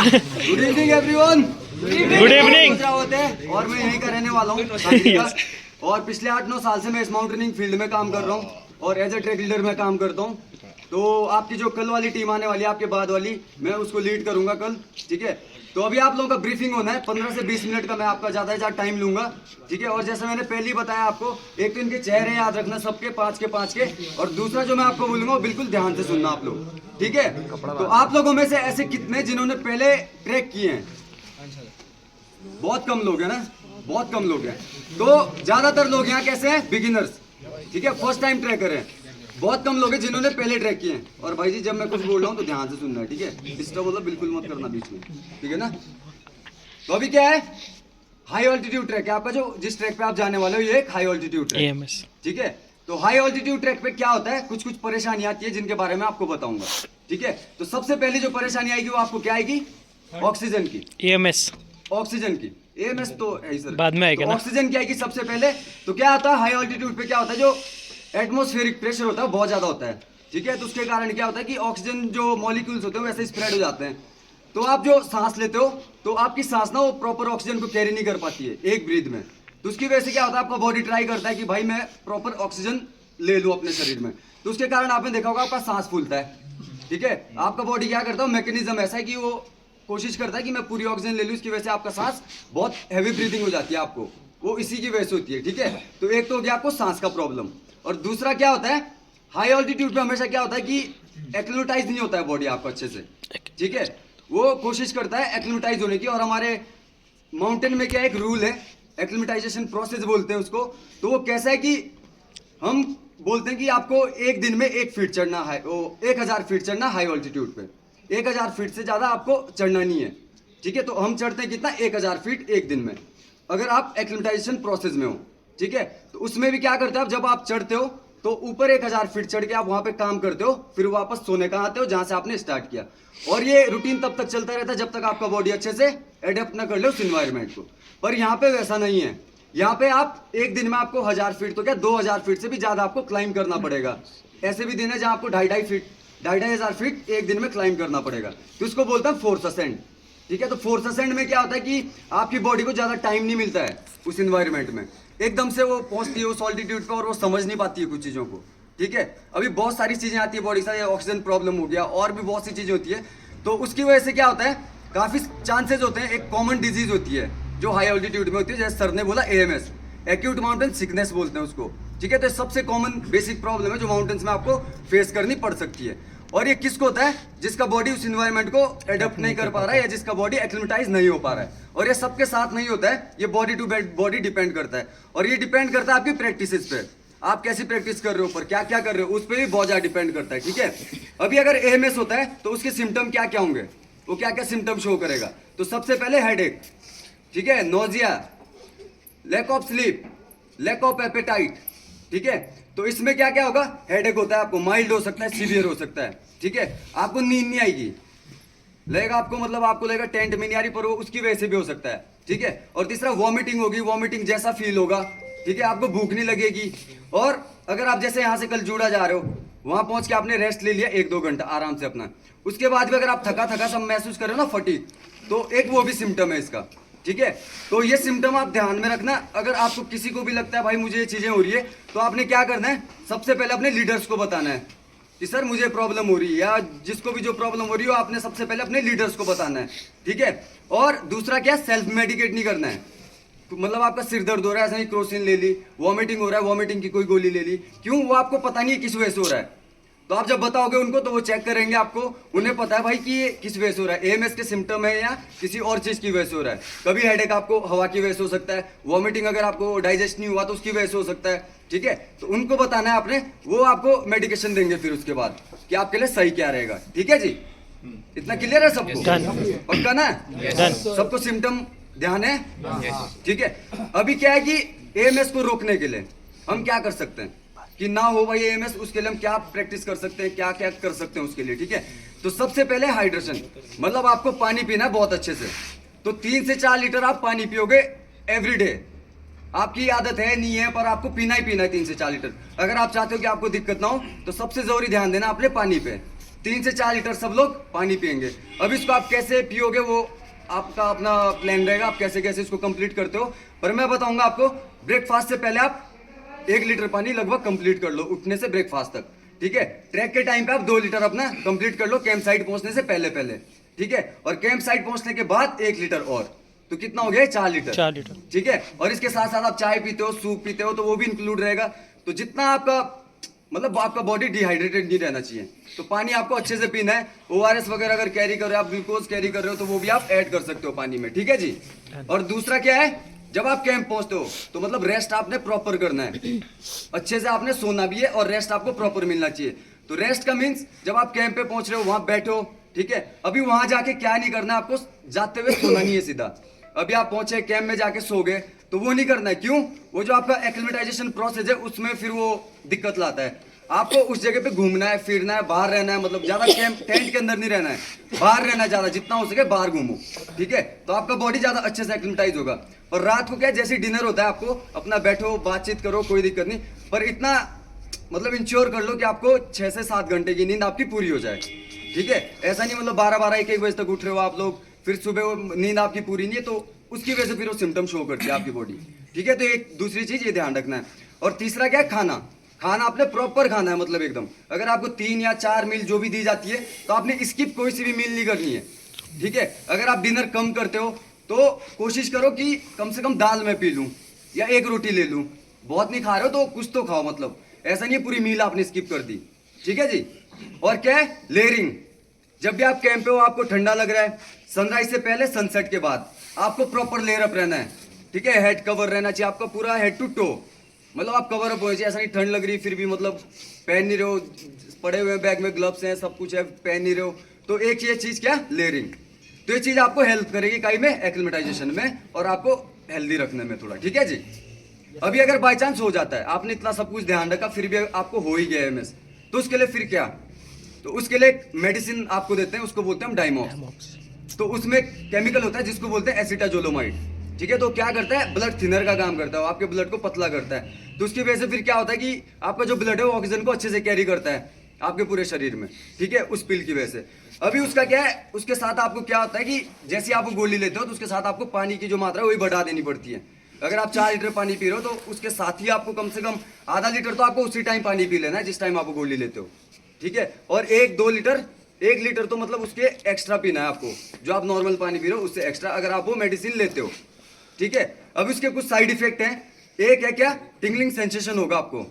Good evening everyone. Good evening. होते हैं और मैं यहीं का रहने वाला हूँ और पिछले 8-9 साल से मैं इस माउंटेनिंग फील्ड में काम कर रहा हूँ और एज ए ट्रैक लीडर मैं काम करता हूँ। तो आपकी जो कल वाली टीम आने वाली है, आपके बाद वाली, मैं उसको लीड करूंगा कल, ठीक है। तो अभी आप लोगों का ब्रीफिंग होना है, 15 से 20 मिनट का मैं आपका ज़्यादा से ज़्यादा टाइम लूंगा, ठीक है। और जैसे मैंने पहले ही बताया आपको, एक तो इनके चेहरे याद रखना सबके, 5 के 5 के, और दूसरा जो मैं आपको बोलूंगा वो बिल्कुल ध्यान से सुनना आप लोग, ठीक है। तो आप लोगों में से ऐसे कितने जिन्होंने पहले ट्रैक किए हैं? बहुत कम लोग हैं ना, बहुत कम लोग हैं। तो ज्यादातर लोग यहाँ कैसे हैं? बिगिनर्स, ठीक है, फर्स्ट टाइम ट्रैकर हैं। बहुत कम लोग हैं जिन्होंने पहले ट्रैक किए हैं। और भाई जी, जब मैं कुछ बोल रहा हूँ तो ध्यान से सुनना है, ठीक है। डिस्टर्ब मतलब बिल्कुल मत करना बीच में, ठीक है ना। तो अभी क्या है, हाई ऑल्टीट्यूड ट्रैक है आपका। जो जिस ट्रैक पे आप जाने वाले हो, ये एक हाई ऑल्टीट्यूड ट्रैक, AMS, ठीक है। तो हाई ऑल्टीट्यूड ट्रैक पे क्या होता है, कुछ कुछ परेशानी आती है जिनके बारे में आपको बताऊंगा, ठीक है। तो सबसे पहले जो परेशानी आएगी वो आपको क्या आएगी? ऑक्सीजन की। AMS ऑक्सीजन की। AMS तो है सर, बाद में आएगा तो ना। ऑक्सीजन की आएगी सबसे पहले। तो क्या होता है हाई ऑल्टीट्यूड पे, क्या होता है, जो एटमॉस्फेरिक प्रेशर होता है बहुत ज्यादा होता है, ठीक है। तो उसके कारण क्या होता है कि ऑक्सीजन जो मॉलिक्यूल्स होते हैं वैसे स्प्रेड हो जाते हैं। तो आप जो सांस लेते हो तो आपकी सांस ना वो प्रॉपर ऑक्सीजन को कैरी नहीं कर पाती है एक ब्रीथ में। तो उसकी वजह से क्या होता है, आपका बॉडी ट्राई करता है कि भाई मैं प्रॉपर ऑक्सीजन ले लूँ अपने शरीर में। तो उसके कारण आपने देखा होगा आपका सांस फूलता है, ठीक है। आपका बॉडी क्या करता है, मैकेनिज्म ऐसा है कि वो कोशिश करता है कि मैं पूरी ऑक्सीजन ले लूँ, इसकी वजह से आपका सांस बहुत हैवी ब्रीथिंग हो जाती है आपको, वो इसी की वजह से होती है, ठीक है। तो एक तो हो गया आपको सांस का प्रॉब्लम, और दूसरा क्या होता है, हाई ऑल्टीट्यूड पे हमेशा क्या होता है कि एक्लिमेटाइज नहीं होता है बॉडी आपका अच्छे से, ठीक है। वो कोशिश करता है एक्लिमेटाइज होने की, और हमारे माउंटेन में क्या एक रूल है, एक्लिमेटाइजेशन प्रोसेस बोलते हैं उसको। तो वो कैसा है कि हम बोलते हैं कि आपको एक दिन में 1 फीट चढ़ना है, वो 1000 फीट चढ़ना हाई ऑल्टीट्यूड पे। 1000 फीट से ज्यादा आपको चढ़ना नहीं है, ठीक है। तो हम चढ़ते हैं कितना, 1000 फीट एक दिन में, अगर आप एक्लिमेटाइजेशन प्रोसेस में हो, ठीक है। तो उसमें भी क्या करते हो आप, जब आप चढ़ते हो तो ऊपर 1000 फीट चढ़ के आप वहां पे काम करते हो, फिर वापस सोने कहाँ आते हो, जहां से आपने स्टार्ट किया। और ये रूटीन तब तक चलता रहता है जब तक आपका बॉडी अच्छे से एडेप्ट ना कर ले उस इन्वायरमेंट को। पर यहाँ पे वैसा नहीं है, यहाँ पे आप एक दिन में आपको 1000 फीट तो क्या 2000 फीट से भी ज्यादा आपको क्लाइंब करना पड़ेगा। ऐसे भी दिन है जहाँ आपको 2,500 फीट एक दिन में क्लाइंब करना पड़ेगा। तो इसको बोलते हैं फोर्स असेंड, ठीक है। तो फोर्स असेंड में क्या होता है कि आपकी बॉडी को ज्यादा टाइम नहीं मिलता है उस इन्वायरमेंट में, एकदम से वो पहुंचती है उस ऑल्टीट्यूड पे और वो समझ नहीं पाती है कुछ चीजों को, ठीक है। अभी बहुत सारी चीजें आती है बॉडी से, ऑक्सीजन प्रॉब्लम हो गया और भी बहुत सी चीजें होती है। तो उसकी वजह से क्या होता है, काफी चांसेस होते हैं, एक कॉमन डिजीज होती है जो हाई ऑल्टीट्यूड में होती है, जैसे सर ने बोला AMS, एक्यूट माउंटेन सिकनेस बोलते हैं उसको, ठीक है। तो सबसे कॉमन बेसिक प्रॉब्लम है जो माउंटेन्स में आपको फेस करनी पड़ सकती है। और ये किसको होता है, जिसका बॉडी उस इन्वायरमेंट को एडप्ट नहीं कर पा रहा है या जिसका बॉडी एक्लिमेटाइज नहीं हो पा रहा है। और ये सबके साथ नहीं होता है, ये बॉडी टू बॉडी डिपेंड करता है, और ये डिपेंड करता है आपकी प्रैक्टिस पे, आप कैसी प्रैक्टिस कर रहे हो, पर क्या क्या कर रहे हो, उस पर भी बहुत ज्यादा डिपेंड करता है, ठीक है। अभी अगर AMS होता है तो उसके सिम्टम क्या क्या होंगे, वो क्या क्या सिम्टम शो करेगा। तो सबसे पहले हेडेक, ठीक है, nausea, lack of sleep, lack of appetite, ठीक है। तो इसमें क्या क्या होगा, हेडेक होता है आपको, माइल्ड हो सकता है, सीवियर हो सकता है, ठीक है। आपको नींद नहीं आएगी, लगेगा आपको, मतलब आपको लगेगा टेंट में नहीं आ रही, पर वो उसकी वजह से भी हो सकता है, ठीक है। और तीसरा वॉमिटिंग होगी, वॉमिटिंग जैसा फील होगा, ठीक है। आपको भूख नहीं लगेगी। और अगर आप जैसे यहाँ से कल जूड़ा जा रहे हो, वहां पहुंच के आपने रेस्ट ले लिया 1-2 घंटा आराम से अपना, उसके बाद भी अगर आप थका थका सब महसूस कर रहे हो ना, फटीग, तो एक वो भी सिम्टम है इसका, ठीक है। तो ये सिम्टम आप ध्यान में रखना। अगर आपको किसी को भी लगता है भाई मुझे ये चीजें हो रही है, तो आपने क्या करना है, सबसे पहले अपने लीडर्स को बताना है कि सर मुझे प्रॉब्लम हो रही है, या जिसको भी जो प्रॉब्लम हो रही हो आपने सबसे पहले अपने लीडर्स को बताना है, ठीक है। और दूसरा क्या, सेल्फ मेडिकेट नहीं करना है। तो मतलब आपका सिर दर्द हो रहा है, ऐसा नहीं क्रोसिन ले ली, वॉमिटिंग हो रहा है, वॉमिटिंग की कोई गोली ले ली, क्यों, वो आपको पता नहीं है किस वजह से हो रहा है। तो आप जब बताओगे उनको तो वो चेक करेंगे आपको, उन्हें पता है भाई कि ये किस वजह से हो रहा है, AMS के सिम्टम है या किसी और चीज की वजह से हो रहा है। कभी हेडेक आपको हवा की वजह से हो सकता है, वॉमिटिंग अगर आपको डाइजेस्ट नहीं हुआ तो उसकी वजह से हो सकता है, ठीक है। तो उनको बताना है आपने, वो आपको मेडिकेशन देंगे फिर उसके बाद कि आपके लिए सही क्या रहेगा, ठीक है जी। इतना क्लियर है सबको, पक्का ना, सबको सिम्टम ध्यान है, ठीक है। अभी क्या है कि AMS को रोकने के लिए हम क्या कर सकते हैं कि ना हो भाई AMS, उसके लिए हम क्या प्रैक्टिस कर सकते हैं, क्या क्या कर सकते हैं उसके लिए, ठीक है। तो सबसे पहले हाइड्रेशन, मतलब आपको पानी पीना है बहुत अच्छे से। तो 3 से 4 लीटर आप पानी पियोगे एवरीडे, आपकी आदत है नहीं है पर आपको पीना ही पीना है 3 से 4 लीटर। अगर आप चाहते हो कि आपको दिक्कत ना हो तो सबसे जरूरी ध्यान देना अपने पानी पे, 3 से 4 लीटर सब लोग पानी पियेंगे। अब इसको आप कैसे पियोगे वो आपका अपना प्लान रहेगा, आप कैसे कैसे इसको कंप्लीट करते हो। पर मैं बताऊंगा आपको, ब्रेकफास्ट से पहले आप 1 लीटर पानी लगभग कंप्लीट कर लो, उठने से ब्रेकफास्ट तक, ठीक है। ट्रैक के टाइम पे आप 2 लीटर अपना कंप्लीट कर लो कैंप साइट पहुंचने से पहले पहले, ठीक है। और कैंप साइट पहुंचने के बाद 1 लीटर और, तो कितना हो गया 4 लीटर, 4 लीटर, ठीक है। और इसके साथ साथ आप चाय पीते हो, सूप पीते हो, तो वो भी इंक्लूड रहेगा। तो जितना आपका मतलब आपका बॉडी डिहाइड्रेटेड नहीं रहना चाहिए, तो पानी आपको अच्छे से पीना है। ORS वगैरह अगर कैरी कर रहे हो आप, ग्लूकोज कैरी कर रहे हो, तो वो भी आप ऐड कर सकते हो पानी में, ठीक है जी। और दूसरा क्या है, जब आप कैंप पहुंचते हो तो मतलब रेस्ट आपने प्रॉपर करना है, अच्छे से आपने सोना भी है और रेस्ट आपको प्रॉपर मिलना चाहिए। तो रेस्ट का मीन्स जब आप कैंप पे पहुंच रहे हो वहां बैठो, ठीक है। अभी वहां जाके क्या नहीं करना है, आपको जाते हुए सोना नहीं है सीधा। अभी आप पहुंचे कैंप में जाके सो गए तो वो नहीं करना है, क्यों? वो जो आपका एक्लिमेटाइजेशन प्रोसेस है उसमें फिर वो दिक्कत लाता है। आपको उस जगह पे घूमना है, फिरना है, बाहर रहना है, मतलब ज्यादा कैंप टेंट के अंदर नहीं रहना है, बाहर रहना है ज्यादा, जितना हो सके बाहर घूमो, ठीक है। तो आपका बॉडी ज्यादा अच्छे से एक्लिमेटाइज होगा। और रात को क्या है, जैसे डिनर होता है आपको अपना बैठो बातचीत करो, कोई दिक्कत नहीं, पर इतना मतलब इंश्योर कर लो कि आपको 6 से 7 घंटे की नींद आपकी पूरी हो जाए, ठीक है। ऐसा नहीं मतलब 12-12 1-1 बजे तक उठ रहे हो आप लोग, फिर सुबह वो नींद आपकी पूरी नहीं है, तो उसकी वजह से फिर वो सिम्टम शो करती है आपकी बॉडी, ठीक है। तो एक दूसरी चीज ये ध्यान रखना है। और तीसरा क्या है, खाना। खाना आपने प्रॉपर खाना है, मतलब एकदम। अगर आपको 3 या 4 मील जो भी दी जाती है तो आपने स्किप कोई सी भी मील नहीं करनी है, ठीक है। अगर आप डिनर कम करते हो तो कोशिश करो कि कम से कम दाल में पी लूं या 1 रोटी ले लूं। बहुत नहीं खा रहे हो तो कुछ तो खाओ, मतलब ऐसा नहीं है पूरी मील आपने स्किप कर दी, ठीक है जी। और क्या है, लेयरिंग। जब भी आप कैंप पे हो, आपको ठंडा लग रहा है, सनराइज से पहले सनसेट के बाद आपको प्रॉपर लेयर अप रहना है, ठीक है। हेड कवर रहना चाहिए आपका पूरा, हेड टू टो, मतलब आप कवर अप होना चाहिए। ऐसा नहीं ठंड लग रही फिर भी मतलब पहन नहीं रहे हो, पड़े हुए बैग में ग्लव्स हैं, सब कुछ है, पहन नहीं रहे हो, तो एक ये चीज क्या, लेयरिंग। तो ये चीज आपको हेल्प करेगी काई में, एक्लिमेटाइजेशन में, और आपको हेल्दी रखने में थोड़ा, ठीक है जी। अभी अगर बाई चांस हो जाता है, आपने इतना सब कुछ ध्यान रखा फिर भी आपको हो ही गया MS, तो उसके लिए फिर क्या, तो उसके लिए एक मेडिसिन आपको देते हैं, उसको बोलते हैं हम डाइमॉक्स। तो उसमें केमिकल होता है जिसको बोलते हैं एसिटाजोलोमाइड, ठीक है। तो क्या करता है, ब्लड थिनर का काम करता है, आपके ब्लड को पतला करता है। तो उसकी वजह से फिर क्या होता है कि आपका जो ब्लड है वो ऑक्सीजन को अच्छे से कैरी करता है आपके पूरे शरीर में, ठीक है, उस पिल की वजह से। अभी उसका क्या है, उसके साथ आपको क्या होता है कि जैसे आप गोली लेते हो तो उसके साथ आपको पानी की जो मात्रा है वही बढ़ा देनी पड़ती है। अगर आप 4 लीटर पानी पी रहे हो तो उसके साथ ही आपको कम से कम आधा लीटर तो आपको उसी टाइम पानी पी लेना है जिस टाइम आप गोली लेते हो, ठीक है। और 1-2 लीटर, 1 लीटर तो मतलब उसके एक्स्ट्रा पीना है आपको, जो आप नॉर्मल पानी पी रहे हो उससे एक्स्ट्रा, अगर आप वो मेडिसिन लेते हो, ठीक है। अब इसके कुछ साइड इफेक्ट हैं। एक है क्या, टिंगलिंग सेंसेशन होगा आपको,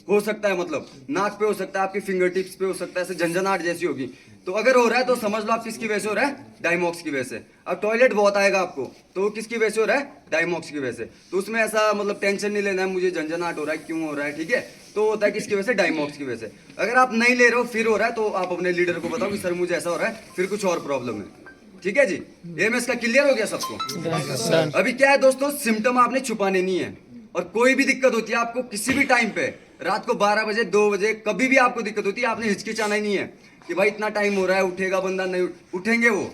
हो सकता है मतलब नाक पे हो सकता है, आपकी फिंगर टिप्स पे हो सकता है, ऐसे झंझनाहट जैसी होगी। तो अगर हो रहा है तो समझ लो आप किसकी वजह से हो रहा है, डाइमॉक्स की वजह से। अब टॉयलेट बहुत आएगा आपको, तो वो किसकी वजह से हो रहा है, डाइमॉक्स की वजह से। तो उसमें ऐसा मतलब टेंशन नहीं लेना है मुझे झंझनाहट हो रहा है क्यों हो रहा है, ठीक है। तो होता है किसकी वजह से, डाइमॉक्स की वजह से। अगर आप नहीं ले रहे हो फिर हो रहा है तो आप अपने लीडर को बताओ कि सर मुझे ऐसा हो रहा है, फिर कुछ और प्रॉब्लम है, ठीक है जी। MS का क्लियर हो गया सबको। अभी क्या है दोस्तों, सिम्टम आपने छुपाने नहीं है। और कोई भी दिक्कत होती है आपको किसी भी टाइम पे, रात को 12 बजे 2 बजे कभी भी आपको दिक्कत होती है, आपने हिचकिचाना ही नहीं है कि भाई इतना टाइम हो रहा है उठेगा बंदा, नहीं उठेंगे वो।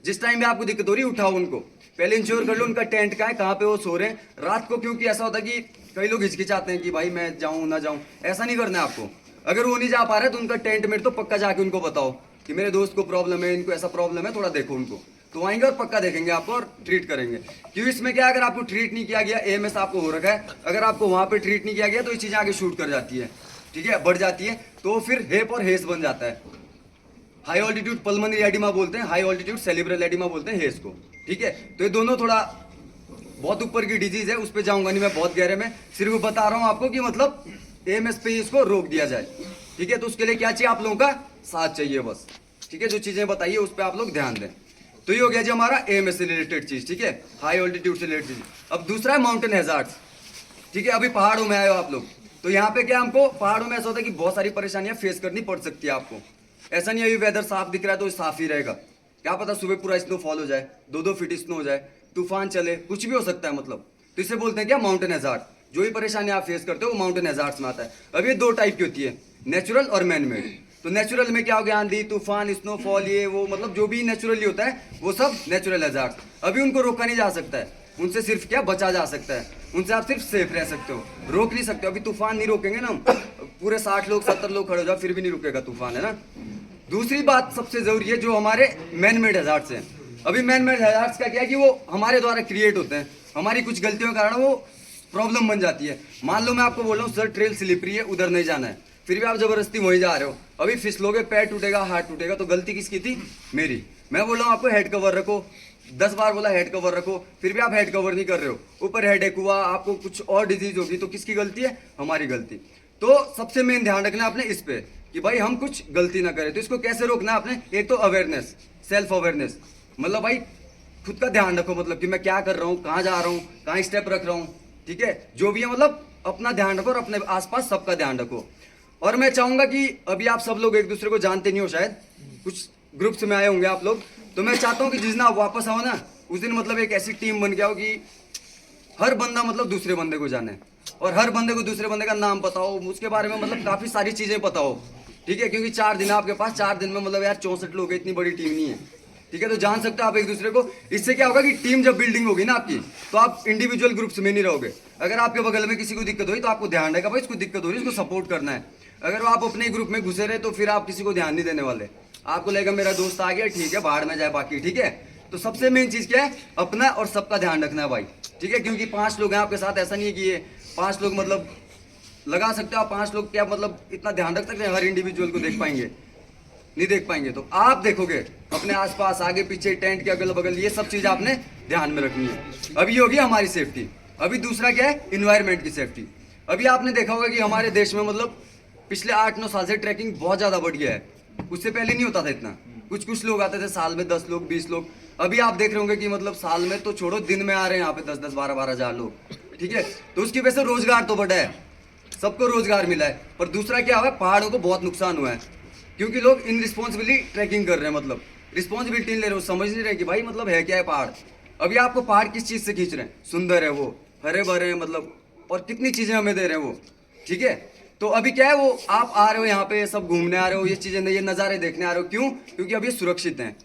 जिस टाइम पे आपको दिक्कत हो रही है उठाओ उनको, पहले इंश्योर कर लो उनका टेंट कहाँ है, कहाँ पे वो सो रहे हैं रात को। क्योंकि ऐसा होता है कि कई लोग हिचकिचाते हैं कि भाई मैं जाऊं ना जाऊं, ऐसा नहीं करना है आपको। अगर वो नहीं जा पा रहे तो उनका टेंट मेट तो पक्का जाके उनको बताओ कि मेरे दोस्त को प्रॉब्लम है, इनको ऐसा प्रॉब्लम है, थोड़ा देखो उनको, तो आएंगे और पक्का देखेंगे आपको और ट्रीट करेंगे। क्यों, इसमें क्या, अगर आपको ट्रीट नहीं किया गया, MS आपको हो रखा है, अगर आपको वहां पे ट्रीट नहीं किया गया तो ये चीजें आगे शूट कर जाती है, ठीक है, बढ़ जाती है, तो फिर हेप और हेस बन जाता है। हाई ऑल्टीट्यूड पल्मोनरी एडिमा बोलते हैं, हाई ऑल्टीट्यूड सेरिब्रल एडिमा बोलते हैं हेस को, ठीक है। तो ये दोनों थोड़ा बहुत ऊपर की डिजीज है, उस पर जाऊंगा नहीं मैं बहुत गहरे में, सिर्फ बता रहा हूँ आपको कि मतलब MS पे इसको रोक दिया जाए, ठीक है। तो उसके लिए क्या चाहिए, आप लोगों का साथ चाहिए बस, ठीक है। जो चीजें बताइए उस पर आप लोग ध्यान दें। तो ये हो गया जी हमारा MS से रिलेटेड चीज, ठीक है, हाई ऑल्टीट्यूड से रिलेटेड चीज। अब दूसरा है माउंटेन हैजार्ड्स, ठीक है। अभी पहाड़ों में आए हो आप लोग, तो यहाँ पे क्या, हमको पहाड़ों में ऐसा होता है कि बहुत सारी परेशानियां फेस करनी पड़ सकती है आपको। ऐसा नहीं है अभी वेदर साफ दिख रहा है तो साफ ही रहेगा, क्या पता सुबह पूरा स्नोफॉल हो जाए, 2-2 फीट स्नो हो जाए, तूफान चले, कुछ भी हो सकता है मतलब। तो इसे बोलते हैं क्या, माउंटेन हैजार्ड। जो भी परेशानी आप फेस करते हो वो माउंटेन हैजार्ड्स में आता है। अब ये 2 टाइप की होती है, नेचुरल और मैन मेड। तो नेचुरल में क्या हो गया, आंधी तूफान स्नोफॉल, ये वो मतलब जो भी नेचुरली होता है वो सब नेचुरल हैजार्ड्स। अभी उनको रोका नहीं जा सकता है, उनसे सिर्फ क्या बचा जा सकता है, उनसे आप सिर्फ सेफ रह सकते हो, रोक नहीं सकते हो। अभी तूफान नहीं रोकेंगे ना हम, पूरे 60 लोग 70 लोग खड़े हो जाओ फिर भी नहीं रुकेगा तूफान, है ना। दूसरी बात सबसे जरूरी है जो हमारे मैन मेड हैजार्ड्स हैं। अभी मैन मेड हैजार्ड्स का क्या है कि वो हमारे द्वारा क्रिएट होते हैं, हमारी कुछ गलतियों के कारण वो प्रॉब्लम बन जाती है। मान लो मैं आपको बोल रहा हूँ सर ट्रेल स्लिपरी है, उधर नहीं जाना है, फिर भी आप जबरदस्ती वहीं जा रहे हो, अभी फिसलोगे, पैर टूटेगा, हाथ टूटेगा, तो गलती किसकी थी? मेरी। मैं बोल रहा हूँ आपको हेड कवर रखो, 10 बार बोला हेड कवर रखो, फिर भी आप हेड कवर नहीं कर रहे हो, ऊपर हेडेक हुआ, आपको कुछ और डिजीज होगी, तो किसकी गलती है? हमारी गलती। तो सबसे मेन ध्यान रखना आपने इस पे कि भाई हम कुछ गलती ना करें। तो इसको कैसे रोकना है आपने? एक तो अवेयरनेस, सेल्फ अवेयरनेस, मतलब भाई खुद का ध्यान रखो, मतलब कि मैं क्या कर रहा हूँ, कहाँ जा रहा हूँ, कहाँ स्टेप रख रहा हूँ, ठीक है, जो भी है, मतलब अपना ध्यान रखो और अपने आसपास सबका ध्यान रखो। और मैं चाहूंगा कि अभी आप सब लोग एक दूसरे को जानते नहीं हो, शायद कुछ ग्रुप्स में आए होंगे आप लोग, तो मैं चाहता हूँ कि जिस दिन आप वापस आओ ना, उस दिन मतलब एक ऐसी टीम बन गया हो कि हर बंदा मतलब दूसरे बंदे को जाने, और हर बंदे को दूसरे बंदे का नाम पता हो, उसके बारे में मतलब काफी सारी चीजें पता हो, ठीक है, क्योंकि 4 दिन है आपके पास, 4 दिन में मतलब यार 64 लोग हैं, इतनी बड़ी टीम नहीं है, ठीक है, तो जान सकते हो आप एक दूसरे को। इससे क्या होगा कि टीम जब बिल्डिंग होगी ना आपकी, तो आप इंडिविजुअल ग्रुप्स में नहीं रहोगे। अगर आपके बगल में किसी को दिक्कत हुई तो आपको ध्यान रहेगा भाई इसको दिक्कत हो रही है, इसको सपोर्ट करना है। अगर आप अपने ग्रुप में घुसे रहे तो फिर आप किसी को ध्यान नहीं देने वाले, आपको लगेगा मेरा दोस्त आ गया, ठीक है, बाहर में जाए बाकी, ठीक है। तो सबसे मेन चीज क्या है? अपना और सबका ध्यान रखना है भाई, ठीक है, क्योंकि 5 लोग हैं आपके साथ, ऐसा नहीं है कि ये 5 लोग मतलब लगा सकते हो आप 5 लोग क्या मतलब इतना ध्यान रख सकते हैं? हर इंडिविजुअल को देख पाएंगे? नहीं देख पाएंगे। तो आप देखोगे अपने आसपास, आगे पीछे, टेंट के अगल बगल, ये सब चीज आपने ध्यान में रखनी है। अभी ये होगी हमारी सेफ्टी। अभी दूसरा क्या है? इन्वायरमेंट की सेफ्टी। अभी आपने देखा होगा कि हमारे देश में मतलब पिछले 8-9 साल से ट्रैकिंग बहुत ज्यादा बढ़ गया है, उससे पहले नहीं होता था इतना। कुछ लोग आते थे साल में 10 लोग, 20 लोग, अभी आप देख रहे होंगे कि मतलब साल में तो छोड़ो, दिन में आ रहे हैं यहाँ पे 10-10, 12-12 हजार लोग, ठीक है। तो उसकी वजह से रोजगार तो बढ़ा है, सबको रोजगार मिला है, पर दूसरा क्या हुआ है? पहाड़ों को बहुत नुकसान हुआ है, क्योंकि लोग इनरिस्पॉन्सिबली ट्रैकिंग कर रहे हैं, मतलब रिस्पॉन्सिबिलिटी नहीं ले रहे हो, समझ नहीं रहे कि भाई मतलब है क्या है पहाड़। अभी आपको पहाड़ किस चीज से खींच रहे हैं? सुंदर है वो, हरे भरे हैं मतलब, और कितनी चीजें हमें दे रहे हैं वो, ठीक है। तो अभी क्या है, वो आप आ रहे हो यहाँ पे, सब घूमने आ रहे हो, ये चीजें, ये नज़ारे देखने आ रहे हो, क्यों? क्योंकि अब ये सुरक्षित हैं,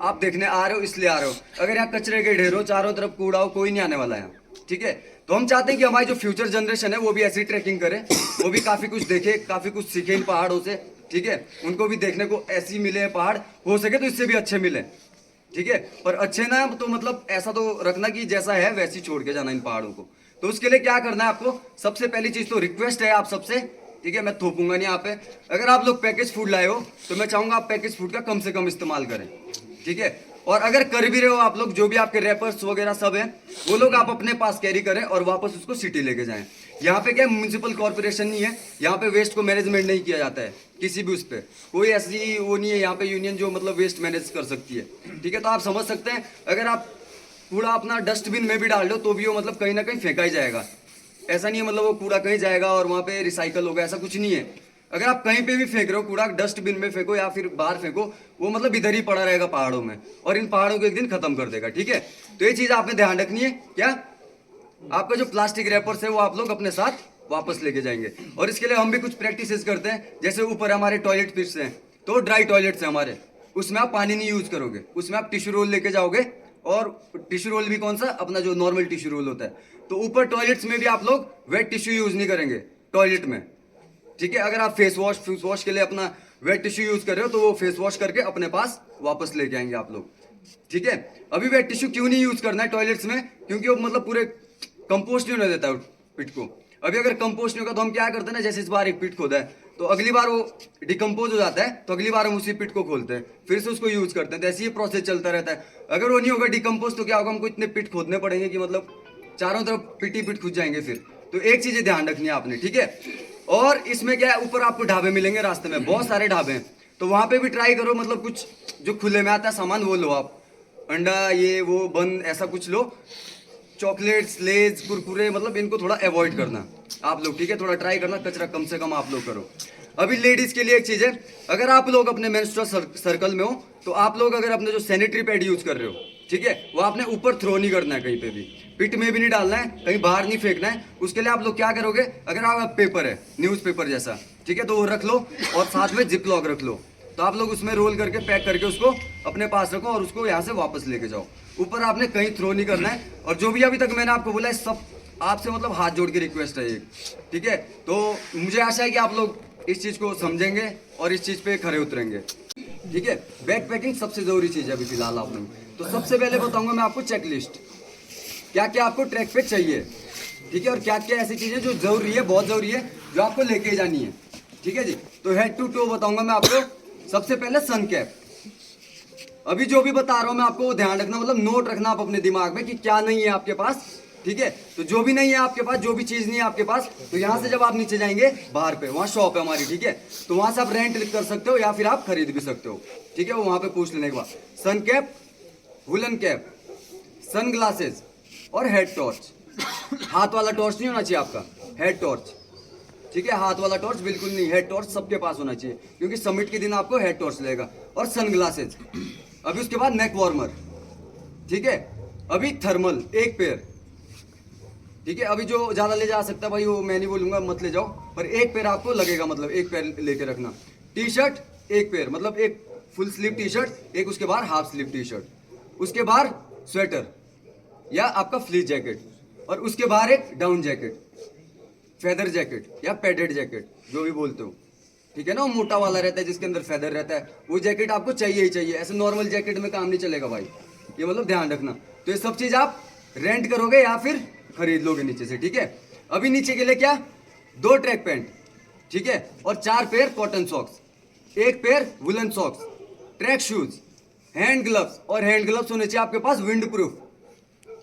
आप देखने आ रहे हो इसलिए आ रहे हो। अगर यहाँ कचरे के ढेर हो, चारों तरफ कूड़ा हो, कोई नहीं आने वाला है, ठीक है। तो हम चाहते हैं कि हमारी जो फ्यूचर जनरेशन है वो भी ऐसी ट्रैकिंग करे, वो भी काफी कुछ देखे, काफी कुछ सीखे इन पहाड़ों से, ठीक है। उनको भी देखने को ऐसी मिले पहाड़, हो सके तो इससे भी अच्छे मिले, ठीक है। पर अच्छे ना तो मतलब ऐसा तो रखना कि जैसा है वैसे ही छोड़ के जाना इन पहाड़ों को। तो उसके लिए क्या करना है आपको? सबसे पहली चीज तो रिक्वेस्ट है आप सबसे, ठीक है, मैं थोपूंगा नहीं यहाँ पे। अगर आप लोग पैकेज फूड लाए हो तो मैं चाहूंगा आप पैकेज फूड का कम से कम इस्तेमाल करें, ठीक है। और अगर कर भी रहे हो आप लोग, जो भी आपके रैपर्स वगैरह सब हैं, वो लोग आप अपने पास कैरी करें और वापस उसको सिटी लेके जाएं। यहाँ पे क्या म्युनिसिपल कॉर्पोरेशन नहीं है, यहाँ पे वेस्ट को मैनेजमेंट नहीं किया जाता है किसी भी उस पर, कोई ऐसी वो नहीं है यहाँ पे यूनियन जो मतलब वेस्ट मैनेज कर सकती है, ठीक है। तो आप समझ सकते हैं, अगर आप कूड़ा अपना डस्टबिन में भी डाल दो तो भी वो मतलब कहीं ना कहीं फेंका ही जाएगा, ऐसा नहीं है मतलब वो कूड़ा कहीं जाएगा और वहाँ पे रिसाइकल होगा, ऐसा कुछ नहीं है। अगर आप कहीं पे भी फेंक रहे हो कूड़ा, डस्टबिन में फेंको या फिर बाहर फेंको, वो मतलब इधर ही पड़ा रहेगा पहाड़ों में, और इन पहाड़ों को एक दिन खत्म कर देगा, ठीक है। तो ये चीज आपने ध्यान रखनी है। क्या? आपका जो प्लास्टिक रैपर्स है वो आप लोग अपने साथ वापस लेके जाएंगे। और इसके लिए हम भी कुछ प्रैक्टिसेस करते हैं, जैसे ऊपर हमारे टॉयलेट पिट्स हैं, तो ड्राई टॉयलेट्स हैं हमारे, उसमें आप पानी नहीं यूज करोगे, उसमें आप टिश्यू रोल लेके जाओगे, और टिश्यू रोल भी कौन सा? अपना जो नॉर्मल टिश्यू रोल होता है। तो ऊपर टॉयलेट्स में भी आप लोग वेट टिश्यू यूज नहीं करेंगे टॉयलेट में, ठीक है। अगर आप फेस वॉश के लिए अपना वेट टिश्यू यूज कर रहे हो तो वो फेस वॉश करके अपने पास वापस लेके आएंगे आप लोग, ठीक है। अभी वेट टिश्यू क्यों नहीं यूज करना है टॉयलेट्स में? क्योंकि वो मतलब पूरे कंपोस्ट नहीं होने देता है पिट को। अभी अगर कंपोस्ट नहीं होगा तो हम क्या करते हैं ना, जैसे इस बार एक पिट खोदा है तो अगली बार वो डिकम्पोज हो जाता है, तो अगली बार हम उसी पिट को खोलते हैं, फिर से उसको यूज करते हैं, तो ऐसे ही प्रोसेस चलता रहता है। अगर वो नहीं होगा डिकम्पोज तो क्या होगा, हमको इतने पिट खोदने पड़ेंगे कि मतलब चारों तरफ पिट ही पिट खुद जाएंगे फिर। तो एक चीज ध्यान रखनी है आपने, ठीक है। और इसमें क्या है, ऊपर आपको ढाबे मिलेंगे रास्ते में, बहुत सारे ढाबे हैं, तो वहां पे भी ट्राई करो, मतलब कुछ जो खुले में आता है सामान वो लो आप, अंडा ये वो बन ऐसा कुछ लो, चॉकलेट्स, लेज, कुरकुरे, मतलब इनको थोड़ा अवॉइड करना आप लोग, ठीक है। थोड़ा ट्राई करना, कचरा कम से कम आप लोग करो। अभी लेडीज के लिए एक चीज है, अगर आप लोग अपने मेंस्ट्रुअल सर्कल में हो तो आप लोग अगर अपने जो सैनिटरी पैड यूज कर रहे हो, ठीक है, वो आपने ऊपर थ्रो नहीं करना है, कहीं पे भी पिट में भी नहीं डालना है, कहीं बाहर नहीं फेंकना है। उसके लिए आप लोग क्या करोगे, अगर आप पेपर है न्यूज़पेपर जैसा, ठीक है, तो वो रख लो और साथ में जिप लॉक रख लो, तो आप लोग उसमें रोल करके पैक करके उसको अपने पास रखो और उसको यहाँ से वापस लेके जाओ। ऊपर आपने कहीं थ्रो नहीं करना है। और जो भी अभी तक मैंने आपको बोला है सब आपसे मतलब हाथ जोड़ के रिक्वेस्ट है ये, ठीक है। तो मुझे आशा है कि आप लोग इस चीज़ को समझेंगे और इस चीज़ पे खरे उतरेंगे। ठीक है। बैक पैकिंग सबसे जरूरी चीज है अभी फिलहाल आप में। तो सबसे पहले बताऊंगा मैं आपको चेकलिस्ट, क्या क्या आपको ट्रैक पे चाहिए, ठीक है, और क्या क्या ऐसी चीजें जो जरूरी है, बहुत जरूरी है, जो आपको लेके जानी है, ठीक है जी। तो हेड टू टो बताऊंगा मैं आपको। सबसे पहले सन कैप, अभी जो भी बता रहा हूं मैं आपको वो ध्यान रखना, मतलब नोट रखना आप अपने दिमाग में कि क्या नहीं है आपके पास, ठीक है। तो जो भी नहीं है आपके पास, जो भी चीज नहीं है आपके पास, तो यहाँ से जब आप नीचे जाएंगे बाहर पे, वहाँ शॉप है हमारी, ठीक है, तो वहां से आप रेंट कर सकते हो या फिर आप खरीद भी सकते हो, ठीक है। वो वहां पे पूछ लेने के बाद sun cap, woollen cap, sunglasses और हेड टॉर्च। हाथ वाला टॉर्च नहीं होना चाहिए आपका, हेड टॉर्च, ठीक है। हाथ वाला टॉर्च बिल्कुल नहीं, हेड टॉर्च सबके पास होना चाहिए, क्योंकि समिट के दिन आपको हेड टॉर्च लगेगा। और सन ग्लासेस, अभी उसके बाद नेक वार्मर, ठीक है। अभी थर्मल एक पेयर, ठीक है। अभी जो ज्यादा ले जा सकता है भाई वो मैं नहीं बोलूंगा मत ले जाओ, पर एक पेयर आपको लगेगा, मतलब एक पेयर लेके रखना। टी शर्ट एक पेयर, मतलब एक फुल स्लीव टी शर्ट, एक उसके बाद हाफ स्लीव टी शर्ट, उसके बाद स्वेटर या आपका फ्लीस जैकेट, और उसके बाहर एक डाउन जैकेट, फेदर जैकेट या पैडेड जैकेट जो भी बोलते हो, ठीक है ना। वो मोटा वाला रहता है जिसके अंदर फेदर रहता है, वो जैकेट आपको चाहिए ही चाहिए। ऐसे नॉर्मल जैकेट में काम नहीं चलेगा भाई, ये मतलब ध्यान रखना। तो ये सब चीज आप रेंट करोगे या फिर खरीद लोगे नीचे से, ठीक है। अभी नीचे के लिए क्या, 2 ट्रैक पैंट, ठीक है, और 4 pair cotton socks, 1 pair woollen socks, track shoes, hand gloves, और हैंड ग्लव्स होने चाहिए आपके पास विंड प्रूफ,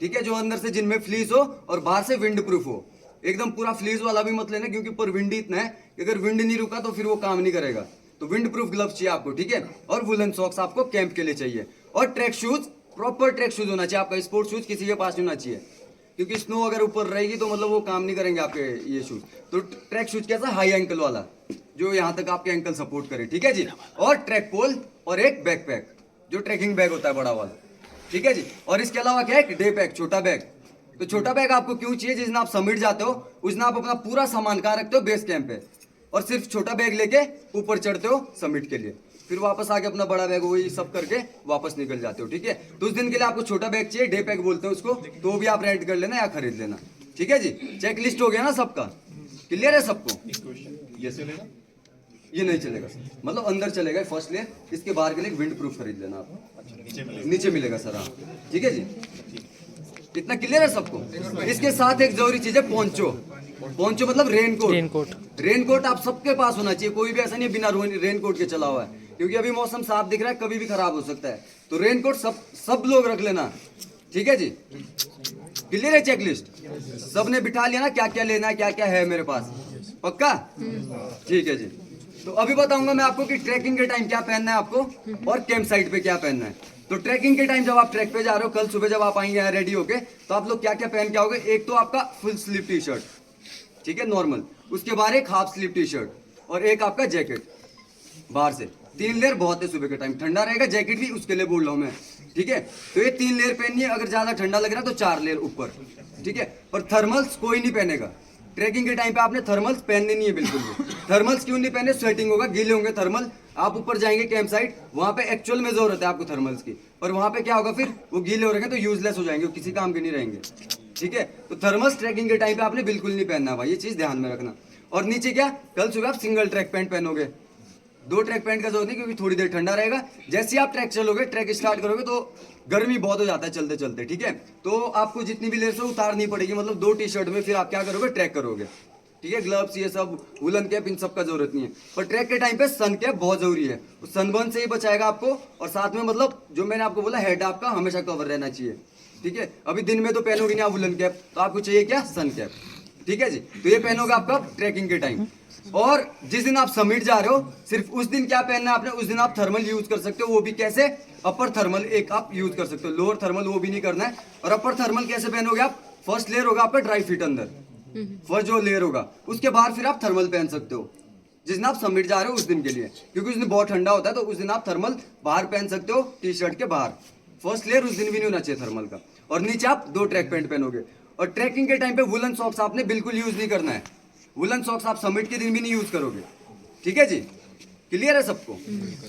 ठीक है, जो अंदर से जिनमें फ्लीस हो और बाहर से विंड प्रूफ हो। एकदम पूरा फ्लीस वाला भी मत लेना, क्योंकि ऊपर विंड इतना है कि अगर विंड नहीं रुका तो फिर वो काम नहीं करेगा। तो विंड प्रूफ ग्लव्स चाहिए आपको, ठीक है, और वुलन सॉक्स आपको कैंप के लिए चाहिए। और track shoes, proper track shoes होना चाहिए आपका, स्पोर्ट शूज किसी के पास नहीं होना चाहिए, क्योंकि स्नो अगर ऊपर रहेगी तो मतलब वो काम नहीं करेंगे आपके ये शूज। तो ट्रैक शूज कैसा, हाई एंकल वाला, जो यहाँ तक आपके एंकल सपोर्ट करे, ठीक है जी। और ट्रैक पोल और एक बैकपैक, जो ट्रैकिंग बैग होता है बड़ा वाला, ठीक है जी। और इसके अलावा क्या है, डे पैक, छोटा बैग। तो छोटा बैग आपको क्यों चाहिए, जिस दिन आप समिट जाते हो उस दिन आप अपना पूरा सामान कहाँ रखते हो, बेस कैंप पे, और सिर्फ छोटा बैग लेके ऊपर चढ़ते हो समिट के लिए, फिर वापस आके अपना बड़ा बैग वही सब करके वापस निकल जाते हो, ठीक है। तो उस दिन के लिए आपको छोटा बैग चाहिए, डे पैक बोलते हैं उसको, तो वो भी आप रेंट कर लेना या खरीद लेना, ठीक है जी। चेक लिस्ट हो गया ना सबका, क्लियर है सबको। ये नहीं चलेगा, मतलब अंदर चलेगा फर्स्ट लेयर, इसके बाहर के लिए विंड प्रूफ खरीद लेना आप, नीचे मिलेगा सर, हाँ, ठीक है जी। इतना क्लियर है सबको। इसके साथ एक जरूरी चीज है पोंचो, पोंचो मतलब रेनकोट। रेनकोट आप सबके पास होना चाहिए, कोई भी ऐसा नहीं बिना रेनकोट के चला हुआ है, क्योंकि अभी मौसम साफ दिख रहा है, कभी भी खराब हो सकता है। तो रेनकोट सब लोग रख लेना, ठीक है जी। क्लियर है चेकलिस्ट, सबने बिठा लिया ना क्या क्या लेना है, क्या क्या है मेरे पास, पक्का, ठीक है जी। तो अभी बताऊंगा मैं आपको कि ट्रैकिंग के टाइम क्या पहनना है आपको और कैंप साइट पे क्या पहनना है। तो ट्रैकिंग के टाइम जब आप ट्रैक पे जा रहे हो, कल सुबह जब आप आएंगे यहाँ रेडी होके, तो आप लोग क्या क्या पहन के आओगे। एक तो आपका फुल स्लीव टी शर्ट, ठीक है, नॉर्मल, उसके बाद एक हाफ स्लीव टी शर्ट और एक आपका जैकेट बाहर से। 3 लेयर बहुत है, सुबह के टाइम ठंडा रहेगा, जैकेट भी उसके लिए बोल रहा हूँ मैं, ठीक है। तो ये 3 लेयर पहननी है, अगर ज्यादा ठंडा लग रहा है तो 4 लेयर ऊपर, ठीक है। पर थर्मल्स कोई नहीं पहनेगा ट्रैकिंग के टाइम पे, आपने थर्मल्स पहनने नहीं है बिल्कुल भी। थर्मल्स क्यों नहीं पहने, स्वेटिंग होगा, गीले होंगे थर्मल। आप ऊपर जाएंगे कैंप साइट, वहां पे एक्चुअल में जरूरत है आपको थर्मल्स की, पर वहां पे क्या होगा, फिर वो गीले हो रहेंगे तो यूजलेस हो जाएंगे, किसी काम के नहीं रहेंगे, ठीक है। तो थर्मल्स ट्रैकिंग के टाइम पे आपने बिल्कुल नहीं पहनना भाई, ये चीज ध्यान में रखना। और नीचे क्या, कल सुबह आप सिंगल ट्रैक पैंट पहनोगे, 2 ट्रैक पैंट का जरूरत नहीं, क्योंकि थोड़ी देर ठंडा रहेगा। जैसे ही आप ट्रैक चलोगे, ट्रैक स्टार्ट करोगे तो गर्मी बहुत हो जाता है चलते चलते, ठीक है। तो आपको जितनी भी लेयर से उतारनी पड़ेगी, मतलब 2 टी शर्ट में फिर आप क्या करोगे, ट्रैक करोगे, ठीक है। ग्लव्स ये सब, वुलन कैप, इन सब का जरूरत नहीं है। पर ट्रैक के टाइम पे सन कैप बहुत जरूरी है, सनबर्न से ही बचाएगा आपको। और साथ में मतलब जो मैंने आपको बोला, हेड आपका हमेशा कवर रहना चाहिए, ठीक है। अभी दिन में तो पहनोगे नहीं आप वुलन कैप, तो आपको चाहिए क्या, सन कैप, ठीक है जी। तो ये पहनोगे आपका ट्रैकिंग के टाइम। और जिस दिन आप समिट जा रहे हो, सिर्फ उस दिन क्या पहनना है आपने, उस दिन आप थर्मल यूज कर सकते हो, वो भी कैसे, अपर थर्मल एक आप यूज कर सकते हो, लोअर थर्मल वो भी नहीं करना है। और अपर थर्मल कैसे पहनोगे आप, फर्स्ट लेयर होगा आपका ड्राई फिट अंदर, फर्स्ट जो लेयर होगा, उसके बाद फिर आप थर्मल पहन सकते हो जिस दिन आप समिट जा रहे हो उस दिन के लिए, क्योंकि उस दिन बहुत ठंडा होता है, तो उस दिन आप थर्मल बाहर पहन सकते हो, टी शर्ट के बाहर। फर्स्ट लेयर उस दिन भी नहीं होना चाहिए थर्मल का। और नीचे आप 2 ट्रैक पैंट पहनोगे। और ट्रैकिंग के टाइम पे वुलन सॉक्स आपने बिल्कुल यूज नहीं करना है, वुलन सॉक्स आप समिट के दिन भी नहीं यूज करोगे, ठीक है जी। क्लियर है सबको।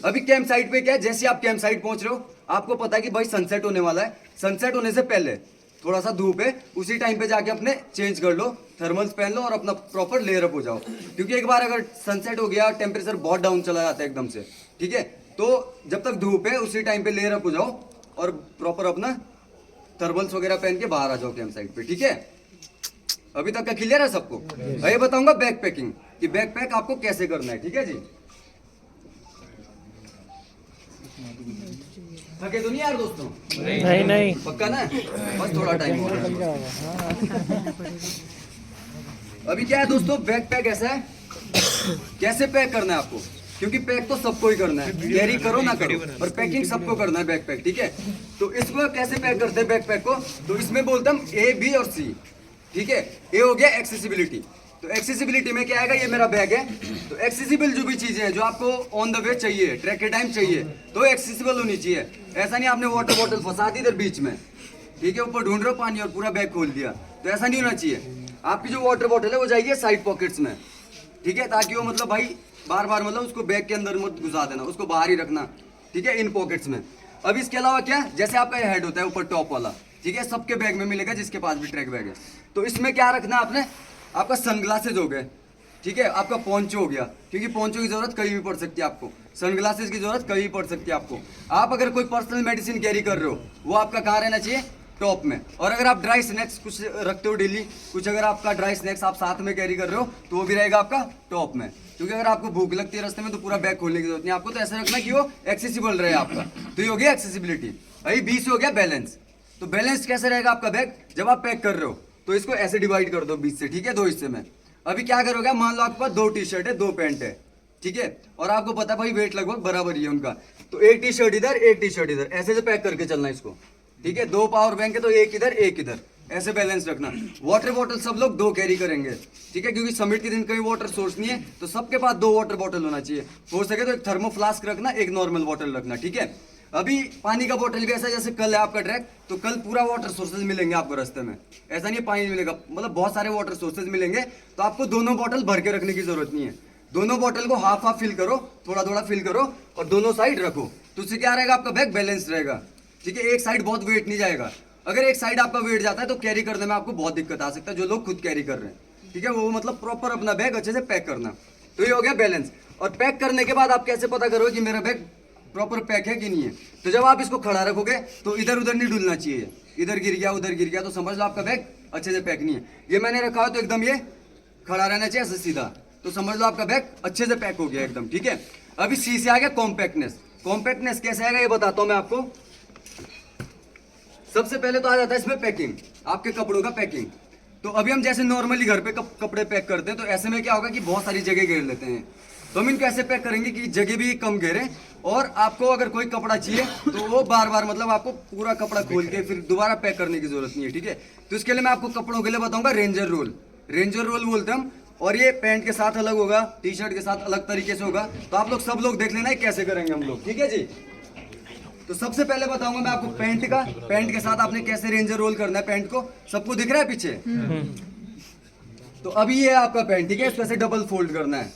अभी कैंप साइट पे क्या है, जैसे आप कैंप साइट पहुंच रहे हो, आपको पता है कि भाई सनसेट होने वाला है, सनसेट होने से पहले थोड़ा सा धूप है, उसी टाइम पे जाके अपने चेंज कर लो, थर्मल्स पहन लो और अपना प्रॉपर लेयर अप हो जाओ। क्योंकि एक बार अगर सनसेट हो गया, टेम्परेचर बहुत डाउन चला जाता है एकदम से, ठीक है, तो जब तक धूप है उसी टाइम पे लेयर अप हो जाओ और प्रॉपर अपना थर्मल्स वगैरह पहन के बाहर आ जाओ कैंप साइट पे, ठीक है। अभी तक का क्लियर है सबको? ये बताऊंगा बैक पैकिंग कि बैक पैक आपको कैसे करना है, ठीक है जी। थके तो नहीं यार दोस्तों? नहीं पक्का ना? बस थोड़ा टाइम हो गया। अभी क्या है दोस्तों, बैक पैक ऐसा है, कैसे पैक करना है आपको, क्योंकि पैक तो सबको ही करना है, कैरी करो ना करो, और पैकिंग सबको करना है बैक पैक, ठीक है। तो इसको कैसे पैक करते हैं बैक पैक को, तो इसमें बोलते हम ए, बी और सी, ठीक है। ए हो गया एक्सेसिबिलिटी, तो एक्सेसिबिलिटी में क्या आएगा, ये मेरा बैग है, तो एक्सेसिबल जो भी चीजें हैं जो आपको ऑन द वे चाहिए, ट्रैक के टाइम चाहिए, तो एक्सेसिबल होनी चाहिए। ऐसा नहीं आपने वाटर बॉटल फंसा दी इधर बीच में, ठीक है, ऊपर ढूंढ रहे हो पानी और पूरा बैग खोल दिया, तो ऐसा नहीं होना चाहिए। आपकी जो वाटर बॉटल है वो जाइए साइड पॉकेट्स में, ठीक है, ताकि वो मतलब भाई बार बार मतलब उसको बैग के अंदर मत घुसा देना, उसको बाहर ही रखना, ठीक है, इन पॉकेट्स में। अब इसके अलावा क्या, जैसे आपका ये हेड होता है ऊपर टॉप वाला, ठीक है, सबके बैग में मिलेगा जिसके पास भी ट्रैक बैग है। तो इसमें क्या रखना है आपने, आपका सनग्लासेज हो गए, ठीक है, आपका पोंचो हो गया, क्योंकि पोंचो की जरूरत कहीं भी पड़ सकती है आपको, सनग्लासेज की जरूरत कहीं भी पड़ सकती है आपको। आप अगर कोई पर्सनल मेडिसिन कैरी कर रहे हो, वो आपका कहाँ रहना चाहिए, टॉप में। और अगर आप ड्राई स्नैक्स कुछ रखते हो डेली, कुछ अगर आपका ड्राई स्नैक्स आप साथ में कैरी कर रहे हो, तो वो भी रहेगा आपका टॉप में, क्योंकि अगर आपको भूख लगती है रास्ते में तो पूरा बैग खोलने की जरूरत नहीं आपको, तो ऐसा रखना कि वो एक्सेसिबल रहे आपका। तो ये हो गया एक्सेसिबिलिटी। भाई 20 हो गया बैलेंस। तो बैलेंस कैसे रहेगा आपका बैग, जब आप पैक कर रहे हो तो इसको ऐसे डिवाइड कर दो 20 से, ठीक है, 2 हिस्से में। अभी क्या करोगे, मान लो आपके पास 2 टी शर्ट है, 2 पैंट है, ठीक है, और आपको पता है भाई वेट लगभग बराबर ही है उनका, तो एक टी शर्ट इधर, एक टी शर्ट इधर, ऐसे से पैक करके चलना इसको, ठीक है। 2 पावर बैंक है तो एक इधर एक इधर, ऐसे बैलेंस रखना। वाटर बॉटल सब लोग 2 कैरी करेंगे, ठीक है, क्योंकि समिट के दिन कहीं वाटर सोर्स नहीं है, तो सबके पास 2 वाटर बॉटल होना चाहिए। हो सके तो एक थर्मो फ्लास्क रखना, एक नॉर्मल बॉटल रखना, ठीक है। अभी पानी का बॉटल भी ऐसा, जैसे कल है आपका ट्रैक, तो कल पूरा वाटर सोर्सेज मिलेंगे आपको रास्ते में, ऐसा नहीं पानी मिलेगा, मतलब बहुत सारे वाटर सोर्सेज मिलेंगे, तो आपको दोनों बॉटल भर के रखने की जरूरत नहीं है। दोनों बॉटल को हाफ हाफ फिल करो, थोड़ा थोड़ा फिल करो और दोनों साइड रखो, तो उससे क्या रहेगा, आपका बैग बैलेंस रहेगा, ठीक है। एक साइड बहुत वेट नहीं जाएगा, अगर एक साइड आपका वेट जाता है तो कैरी करने में आपको बहुत दिक्कत आ सकता है, जो लोग खुद कैरी कर रहे हैं, ठीक है, वो मतलब प्रॉपर अपना बैग अच्छे से पैक करना। तो ये हो गया बैलेंस। और पैक करने के बाद आप कैसे पता करोगे कि मेरा बैग प्रॉपर पैक है कि नहीं है, तो जब आप इसको खड़ा रखोगे तो इधर उधर नहीं डुलना चाहिए, इधर गिर गया उधर गिर गया तो समझ लो आपका बैग अच्छे से पैक नहीं है। ये मैंने रखा है तो एकदम ये खड़ा रहना चाहिए ऐसे सीधा, तो समझ लो आपका बैग अच्छे से पैक हो गया एकदम, ठीक है। अभी सी से आ गया कॉम्पैक्टनेस। कॉम्पैक्टनेस कैसे आएगा ये बताता हूँ मैं आपको। सबसे पहले तो आ जाता है इसमें पैकिंग, आपके कपड़ों का पैकिंग। तो अभी हम जैसे नॉर्मली घर पे कपड़े पैक करते हैं, तो ऐसे में क्या होगा कि बहुत सारी जगह घेर लेते हैं, तो हम इनको ऐसे पैक करेंगे कि जगह भी कम घेरे, और आपको अगर कोई कपड़ा चाहिए तो वो बार बार मतलब आपको पूरा कपड़ा खोल के फिर दोबारा पैक करने की जरूरत नहीं है, ठीक है। तो इसके लिए मैं आपको कपड़ों के लिए बताऊंगा रेंजर रोल। रेंजर रोल बोलते हैं हम, और ये पैंट के साथ अलग होगा, टी शर्ट के साथ अलग तरीके से होगा, तो आप लोग सब लोग देख लेना है कैसे करेंगे हम लोग, ठीक है जी। तो सबसे पहले बताऊंगा मैं आपको पैंट का, पैंट के साथ आपने कैसे रेंजर रोल करना है पैंट को, सबको दिख रहा है पीछे। तो अभी ये आपका पैंट, ठीक है, इसको ऐसे डबल फोल्ड करना है,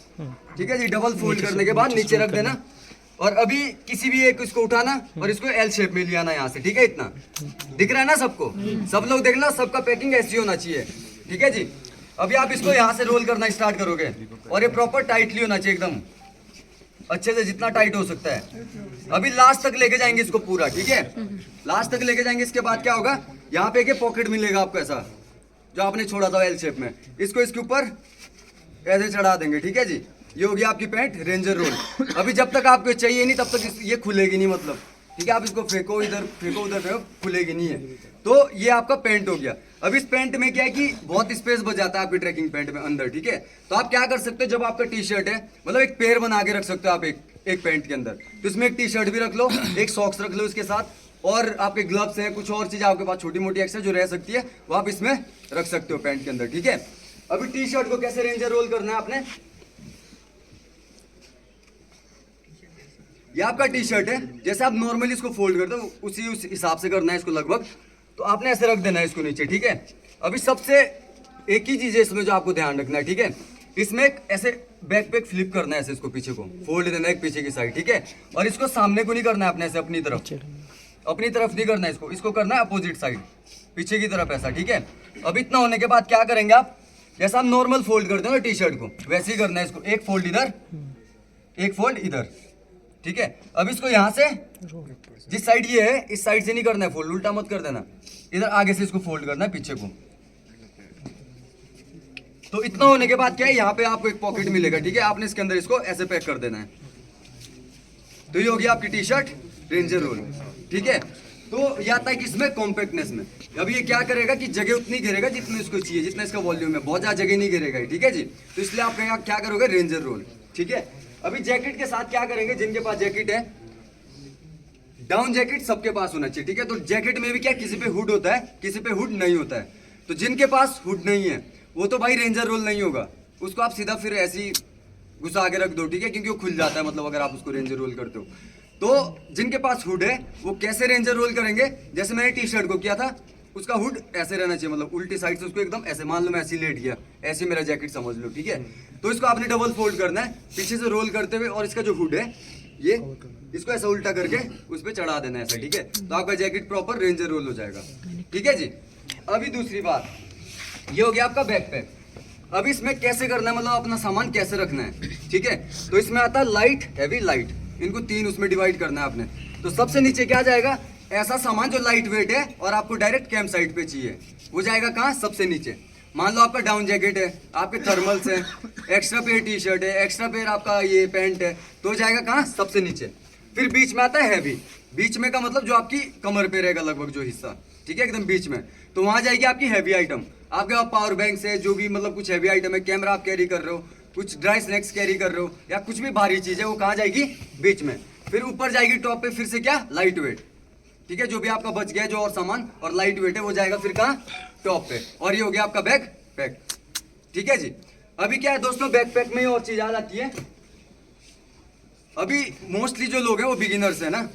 ठीक है जी। डबल फोल्ड करने के बाद नीचे रख देना, और अभी किसी भी एक इसको उठाना और इसको एल शेप में ले आना यहाँ से, ठीक है। इतना दिख रहा है ना सबको, सब लोग देखना, सबका पैकिंग ऐसी होना चाहिए, ठीक है जी। अभी आप इसको यहाँ से रोल करना स्टार्ट करोगे, और ये प्रॉपर टाइटली होना चाहिए एकदम अच्छे से, जितना टाइट हो सकता है। अभी लास्ट तक लेके जाएंगे इसको पूरा, ठीक है, लास्ट तक लेके जाएंगे। इसके बाद क्या होगा, यहाँ पे एक पॉकेट मिलेगा आपको ऐसा, जो आपने छोड़ा था एल शेप में, इसको इसके ऊपर ऐसे चढ़ा देंगे, ठीक है जी। ये होगी आपकी पैंट रेंजर रोल। अभी जब तक आपको चाहिए नहीं तब तक ये खुलेगी नहीं, मतलब, ठीक है, आप इसको फेंको इधर फेंको उधर फेंको, खुलेगी नहीं है। तो ये आपका पैंट हो गया। अब इस पैंट में क्या है कि बहुत स्पेस बच जाता है आपकी ट्रैकिंग पैंट में अंदर, ठीक है। तो आप क्या कर सकते हो, जब आपका टी शर्ट है, मतलब एक पेयर बना के रख सकते हो आप एक पैंट के अंदर, तो इसमें एक टी शर्ट भी रख लो, एक सॉक्स रख लो इसके साथ, और आपके ग्लव्स हैं, कुछ और चीजें आपके पास छोटी मोटी एक्स्ट्रा जो रह सकती है वो आप इसमें रख सकते हो पैंट के अंदर, ठीक है। अभी टी शर्ट को कैसे रेंजर रोल करना है आपने, ये आपका टी शर्ट है, जैसे आप नॉर्मली इसको फोल्ड करते हो उस हिसाब से करना है इसको लगभग, तो आपने ऐसे रख देना है इसको नीचे, ठीक है। अभी सबसे एक ही चीज है इसमें जो आपको ध्यान रखना है, ठीक है, इसमें ऐसे बैक पैक फ्लिप करना है, ऐसे इसको पीछे को फोल्ड देना है एक पीछे की साइड, ठीक है। और इसको सामने को नहीं करना है अपने, ऐसे अपनी तरफ नहीं करना है इसको करना है अपोजिट साइड, पीछे की तरफ ऐसा, ठीक है। अब इतना होने के बाद क्या करेंगे आप, जैसा हम नॉर्मल फोल्ड करते हैं ना टी शर्ट को, वैसे ही करना है इसको, एक फोल्ड इधर एक फोल्ड इधर, ठीक है। अब इसको यहाँ से जिस साइड ये है इस साइड से नहीं करना है फोल्ड, उल्टा मत कर देना, इधर आगे से इसको फोल्ड करना है पीछे को। तो इतना होने के बाद क्या है, यहाँ पे आपको एक पॉकेट मिलेगा, ठीक है। आपने इसके अंदर इसको ऐसे पैक कर देना है। तो ये होगी आपकी टी शर्ट रेंजर रोल, ठीक है। तो ये आता है किसमें, कॉम्पैक्टनेस में। अब ये क्या करेगा कि जगह उतनी घेरेगा जितनी इसको चाहिए, जितना इसका वॉल्यूम है, बहुत ज्यादा जगह नहीं घेरेगा, ठीक है जी। तो इसलिए आप कहेंगे क्या करोगे, रेंजर रोल, ठीक है। अभी जैकेट के साथ क्या करेंगे, जिनके पास जैकेट है, डाउन जैकेट सबके पास होना चाहिए, ठीक है। तो जैकेट में भी क्या, किसी पे हुड होता है, किसी पे हुड नहीं होता है। तो जिनके पास हुड नहीं है वो तो भाई रेंजर रोल नहीं होगा, उसको आप सीधा फिर ऐसी घुसा के रख दो, ठीक है, क्योंकि वो खुल जाता है, मतलब अगर आप उसको रेंजर रोल करते हो। तो जिनके पास हुड है वो कैसे रेंजर रोल करेंगे, जैसे मैंने टी शर्ट को किया था, उसका हुड ऐसे रहना चाहिए, मतलब उल्टी साइड से उसको एकदम ऐसे, मान लो मैं ऐसे लेट गया, ऐसे मेरा जैकेट समझ लो, ठीक है। तो इसको आपने डबल फोल्ड करना है पीछे से रोल करते हुए, और इसका जो हुड है ये इसको ऐसा उल्टा करके उस पर चढ़ा देना है ऐसा, ठीक है। तो आपका जैकेट प्रॉपर रेंजर रोल हो जाएगा, ठीक है जी। अभी दूसरी बात, ये हो गया आपका बैकपैक। अब इसमें कैसे करना है, मतलब अपना सामान कैसे रखना है, ठीक है। तो इसमें आता है लाइट, हैवी, लाइट, इनको तीन उसमें डिवाइड करना है आपने। तो सबसे नीचे क्या जाएगा, ऐसा सामान जो लाइट वेट है और आपको डायरेक्ट कैंप साइट पे चाहिए, वो जाएगा कहाँ, सबसे नीचे। मान लो आपका डाउन जैकेट है, आपके थर्मल्स है, एक्स्ट्रा पेयर टी शर्ट है, एक्स्ट्रा पेयर आपका ये पैंट है, तो जाएगा कहाँ, सबसे नीचे। फिर बीच में आता है हैवी, बीच में का मतलब जो आपकी कमर पे रहेगा लगभग जो हिस्सा, ठीक है, एकदम बीच में। तो वहां जाएगी आपकी हैवी आइटम, आपके पास पावर बैंक से जो भी मतलब कुछ हैवी आइटम है, कैमरा आप कैरी कर रहे हो, कुछ ड्राई स्नैक्स कैरी कर रहे हो, या कुछ भी भारी चीज है, वो कहाँ जाएगी, बीच में। फिर ऊपर जाएगी टॉप पे, फिर से क्या, लाइट वेट, ठीक है, जो भी आपका बच गया जो और सामान और लाइट वेट है वो जाएगा फिर कहाँ, टॉप पे। और ये हो गया आपका बैग पैक, ठीक है जी। अभी क्या है दोस्तों, बैग पैक में और चीज आ जाती है। अभी मोस्टली जो लोग हैं वो बिगिनर्स है ना,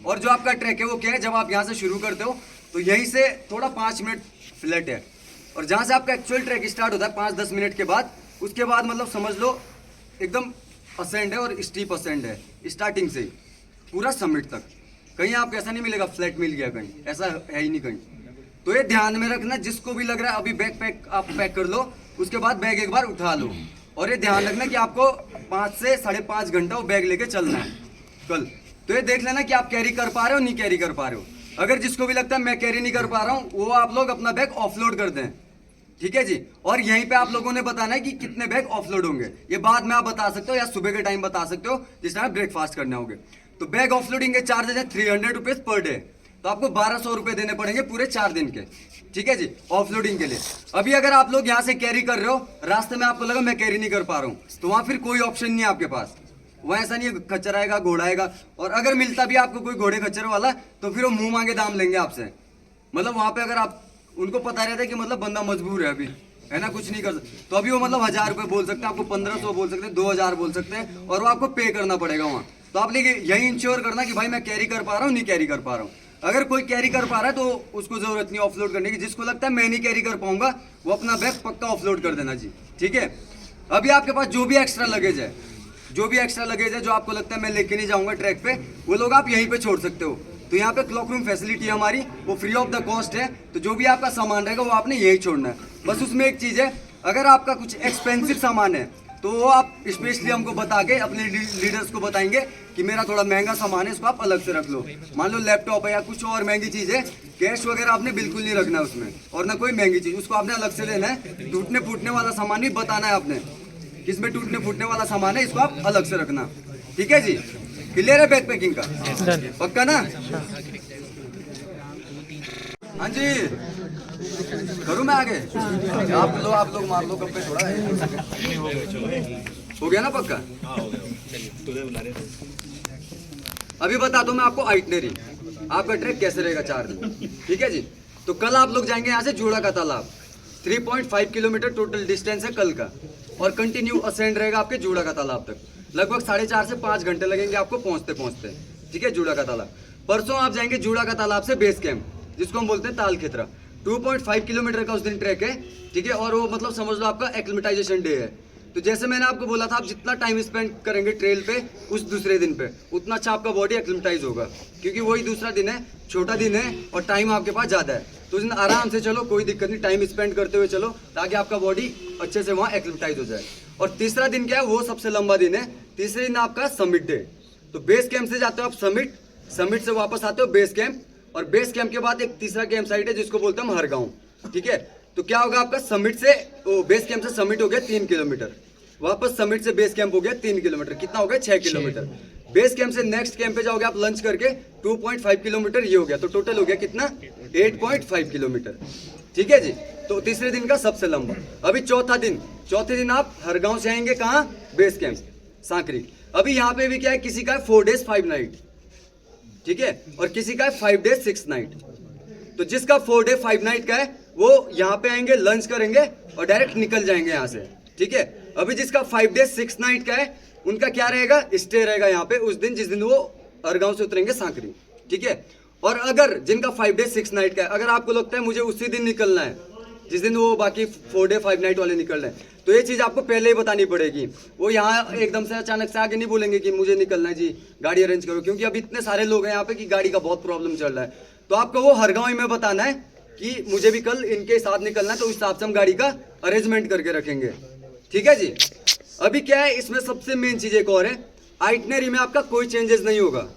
और जो आपका ट्रैक है वो क्या है, जब आप यहाँ से शुरू करते हो तो यहीं से थोड़ा 5 मिनट फ्लैट है, और जहाँ से आपका एक्चुअल ट्रैक स्टार्ट होता है 5-10 मिनट के बाद, उसके बाद मतलब समझ लो एकदम असेंड है और स्टीप असेंड है, स्टार्टिंग से पूरा समिट तक। कहीं आपको ऐसा नहीं मिलेगा फ्लैट मिल गया, कहीं ऐसा है ही नहीं कहीं। तो ये ध्यान में रखना, जिसको भी लग रहा है अभी बैग पैक आप पैक कर लो, उसके बाद बैग एक बार उठा लो, और ये ध्यान रखना कि आपको 5 से 5.5 घंटा वो बैग लेके चलना है कल। तो ये देख लेना कि आप कैरी कर पा रहे हो, नहीं कैरी कर पा रहे हो। अगर जिसको भी लगता है मैं कैरी नहीं कर पा रहा हूँ, वो आप लोग अपना बैग ऑफलोड कर दें, ठीक है जी। और यहीं पे आप लोगों ने बताना है कि कितने बैग ऑफलोड होंगे, ये बाद में आप बता सकते हो या सुबह के टाइम बता सकते हो जिस टाइम ब्रेकफास्ट करने होंगे। तो बैग ऑफलोडिंग के चार्जेस है 300 रुपीज पर डे, तो आपको 1200 रुपए देने पड़ेंगे पूरे 4 दिन के, ठीक है जी, ऑफलोडिंग के लिए। अभी अगर आप लोग यहाँ से कैरी कर रहे हो, रास्ते में आपको लगा मैं कैरी नहीं कर पा रहा हूँ, तो वहां फिर कोई ऑप्शन नहीं है आपके पास, वहाँ ऐसा नहीं है खच्चर आएगा, घोड़ा आएगा, और अगर मिलता भी आपको कोई घोड़े खच्चर वाला तो फिर वो मुंह मांगे दाम लेंगे आपसे। मतलब वहां पे अगर आप उनको पता रहता है कि मतलब बंदा मजबूर है अभी, है ना, कुछ नहीं कर सकते, तो अभी वो मतलब 1000 रुपए बोल सकते हैं, आपको 1500 बोल सकते हैं, 2000 बोल सकते हैं, और वो आपको पे करना पड़ेगा वहाँ। तो आप लेके यही इंश्योर करना कि भाई मैं कैरी कर पा रहा हूँ, नहीं कैरी कर पा रहा हूँ। अगर कोई कैरी कर पा रहा है तो उसको जरूरत नहीं ऑफलोड करने की, जिसको लगता है मैं नहीं कैरी कर पाऊंगा वो अपना बैग पक्का ऑफलोड कर देना जी, ठीक है। अभी आपके पास जो भी एक्स्ट्रा लगेज है, जो आपको लगता है मैं लेके नहीं जाऊंगा ट्रैक पे, वो लोग आप यहीं पे छोड़ सकते हो। तो यहाँ पे क्लॉक रूम फैसिलिटी है हमारी, वो फ्री ऑफ द कॉस्ट है। तो जो भी आपका सामान रहेगा वो आपने यही छोड़ना है। बस उसमें एक चीज है, अगर आपका कुछ एक्सपेंसिव सामान है तो वो आप स्पेशली हमको बता के अपने लीडर्स को बताएंगे कि मेरा थोड़ा महंगा सामान है, इसको आप अलग से रख लो। मान लो लैपटॉप है या कुछ और महंगी चीज है, कैश वगैरह आपने बिल्कुल नहीं रखना है उसमें, और ना कोई महंगी चीज, उसको आपने अलग से लेना है। टूटने फूटने वाला सामान भी बताना है आपने, किसमें टूटने फूटने वाला सामान है, इसको आप अलग से रखना, ठीक है जी। क्लियर है बैग पैकिंग का, पक्का ना? हाँ जी, करूँ मैं आगे? आप लोग मार लो, कब पे थोड़ा है, हो गया ना पक्का? अभी बता दो मैं आपको आइटनरी, आपका ट्रैक कैसे रहेगा 4 दिन, ठीक है जी। तो कल आप लोग जाएंगे यहाँ से जूड़ा का तालाब, 3.5 किलोमीटर टोटल डिस्टेंस है कल का, और कंटिन्यू असेंड रहेगा आपके जूड़ा का तालाब तक। लगभग 4.5 से 5 घंटे लगेंगे आपको पहुंचते, ठीक है, जूड़ा का तालाब। परसों आप जाएंगे जूड़ा का तालाब से बेस कैंप, जिसको हम बोलते हैं ताल खेतरा। 2.5 किलोमीटर का उस दिन ट्रैक है, ठीक है, और वो मतलब समझ लो आपका एक्लिमेटाइजेशन डे है। तो जैसे मैंने आपको बोला था, आप जितना टाइम स्पेंड करेंगे ट्रेल पे उस दूसरे दिन पे, उतना अच्छा आपका बॉडी एक्लिमेटाइज होगा, क्योंकि वही दूसरा दिन है, छोटा दिन है और टाइम आपके पास ज़्यादा है। तो उस दिन आराम से चलो, कोई दिक्कत नहीं, टाइम स्पेंड करते हुए चलो, ताकि आपका बॉडी अच्छे से वहाँ एक्लिमेटाइज हो जाए। और तीसरा दिन क्या है, वो सबसे लंबा दिन है, तीसरे दिन आपका समिट डे। तो बेस कैंप से जाते हो आप समिट, समिट से वापस आते हो बेस कैंप, और बेस कैंप के बाद एक तीसरा कैंप साइट है जिसको बोलते हैं हम हरगांव, ठीक है। तो क्या होगा आपका समिट से बेस कैंप से समिट हो गया 3 किलोमीटर, वापस समिट से बेस कैंप हो गया 3 किलोमीटर, कितना हो गया 6 किलोमीटर। बेस कैंप से नेक्स्ट कैंप पे जाओगे आप लंच करके 2.5 किलोमीटर, ये हो गया, तो टोटल हो गया कितना 8.5 किलोमीटर, ठीक है जी। तो तीसरे दिन का सबसे लंबा। अभी चौथे दिन आप हरगांव से आएंगे कहाँ, बेस कैंप सांकरी। अभी यहाँ पे भी क्या है, किसी का है 4 days 5 night, ठीक है, और किसी का है 5 days 6 night। तो जिसका 4 day 5 night का है वो यहाँ पे आएंगे, लंच करेंगे और डायरेक्ट निकल जाएंगे यहाँ से, ठीक है। अभी जिसका 5 days 6 night का है उनका क्या रहेगा, स्टे रहेगा यहाँ पे उस दिन जिस दिन वो हरगांव से उतरेंगे सांकरी, ठीक है। और अगर जिनका 5 days 6 night का है, अगर आपको लगता है मुझे उसी दिन निकलना है जिस दिन वो बाकी 4 day 5 night वाले निकल रहे हैं, तो ये चीज़ आपको पहले ही बतानी पड़ेगी। वो यहाँ एकदम से अचानक से आके नहीं बोलेंगे कि मुझे निकलना है जी, गाड़ी अरेंज करो, क्योंकि अभी इतने सारे लोग हैं यहाँ पे कि गाड़ी का बहुत प्रॉब्लम चल रहा है। तो आपको वो हरगांव में बताना है कि मुझे भी कल इनके साथ निकलना है, तो उस हिसाब से हम गाड़ी का अरेंजमेंट करके रखेंगे, ठीक है जी। अभी क्या है, इसमें सबसे मेन चीज़ एक और है, आइटनरी में आपका कोई चेंजेस नहीं होगा,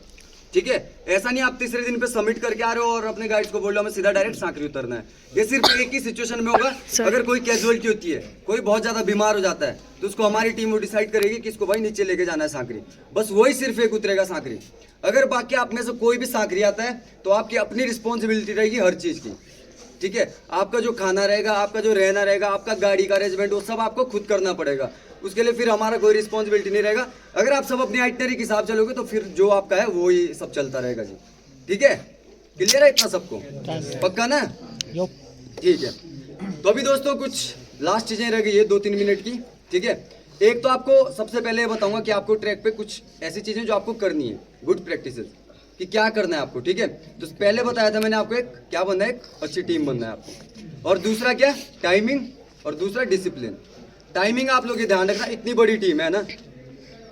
ठीक है। ऐसा नहीं आप तीसरे दिन पे सबमिट करके आ रहे हो और अपने गाइड्स को बोल रहे हो हमें सीधा डायरेक्ट सांकरी उतरना है। ये सिर्फ एक ही सिचुएशन में होगा, अगर कोई कैजुअलिटी होती है, कोई बहुत ज्यादा बीमार हो जाता है, तो उसको हमारी टीम वो डिसाइड करेगी कि इसको भाई नीचे लेके जाना है सांकरी, बस वही सिर्फ एक उतरेगा सांकरी। अगर बाकी आप में से कोई भी सांकरी आता है तो आपकी अपनी रिस्पॉन्सिबिलिटी रहेगी हर चीज की, ठीक है। आपका जो खाना रहेगा, आपका जो रहना रहेगा, आपका गाड़ी का अरेंजमेंट, वो सब आपको खुद करना पड़ेगा। उसके लिए फिर हमारा कोई रिस्पॉन्सिबिलिटी नहीं रहेगा। अगर आप सब अपनी आइटनरी के हिसाब चलोगे तो फिर जो आपका है वो ही सब चलता रहेगा जी, ठीक है। क्लियर है इतना सबको, पक्का ना, ठीक है। तो अभी दोस्तों कुछ लास्ट चीजें रह गई है 2-3 मिनट की, ठीक है। एक तो आपको सबसे पहले ये बताऊंगा कि आपको ट्रैक पे कुछ ऐसी चीजें जो आपको करनी है, गुड प्रैक्टिसेस, कि क्या करना है आपको, ठीक है। तो पहले बताया था मैंने आपको, एक क्या बनना है, एक अच्छी टीम बनना है आपको, और दूसरा क्या, टाइमिंग, और दूसरा डिसिप्लिन। टाइमिंग आप लोग ये ध्यान रखना, इतनी बड़ी टीम है ना,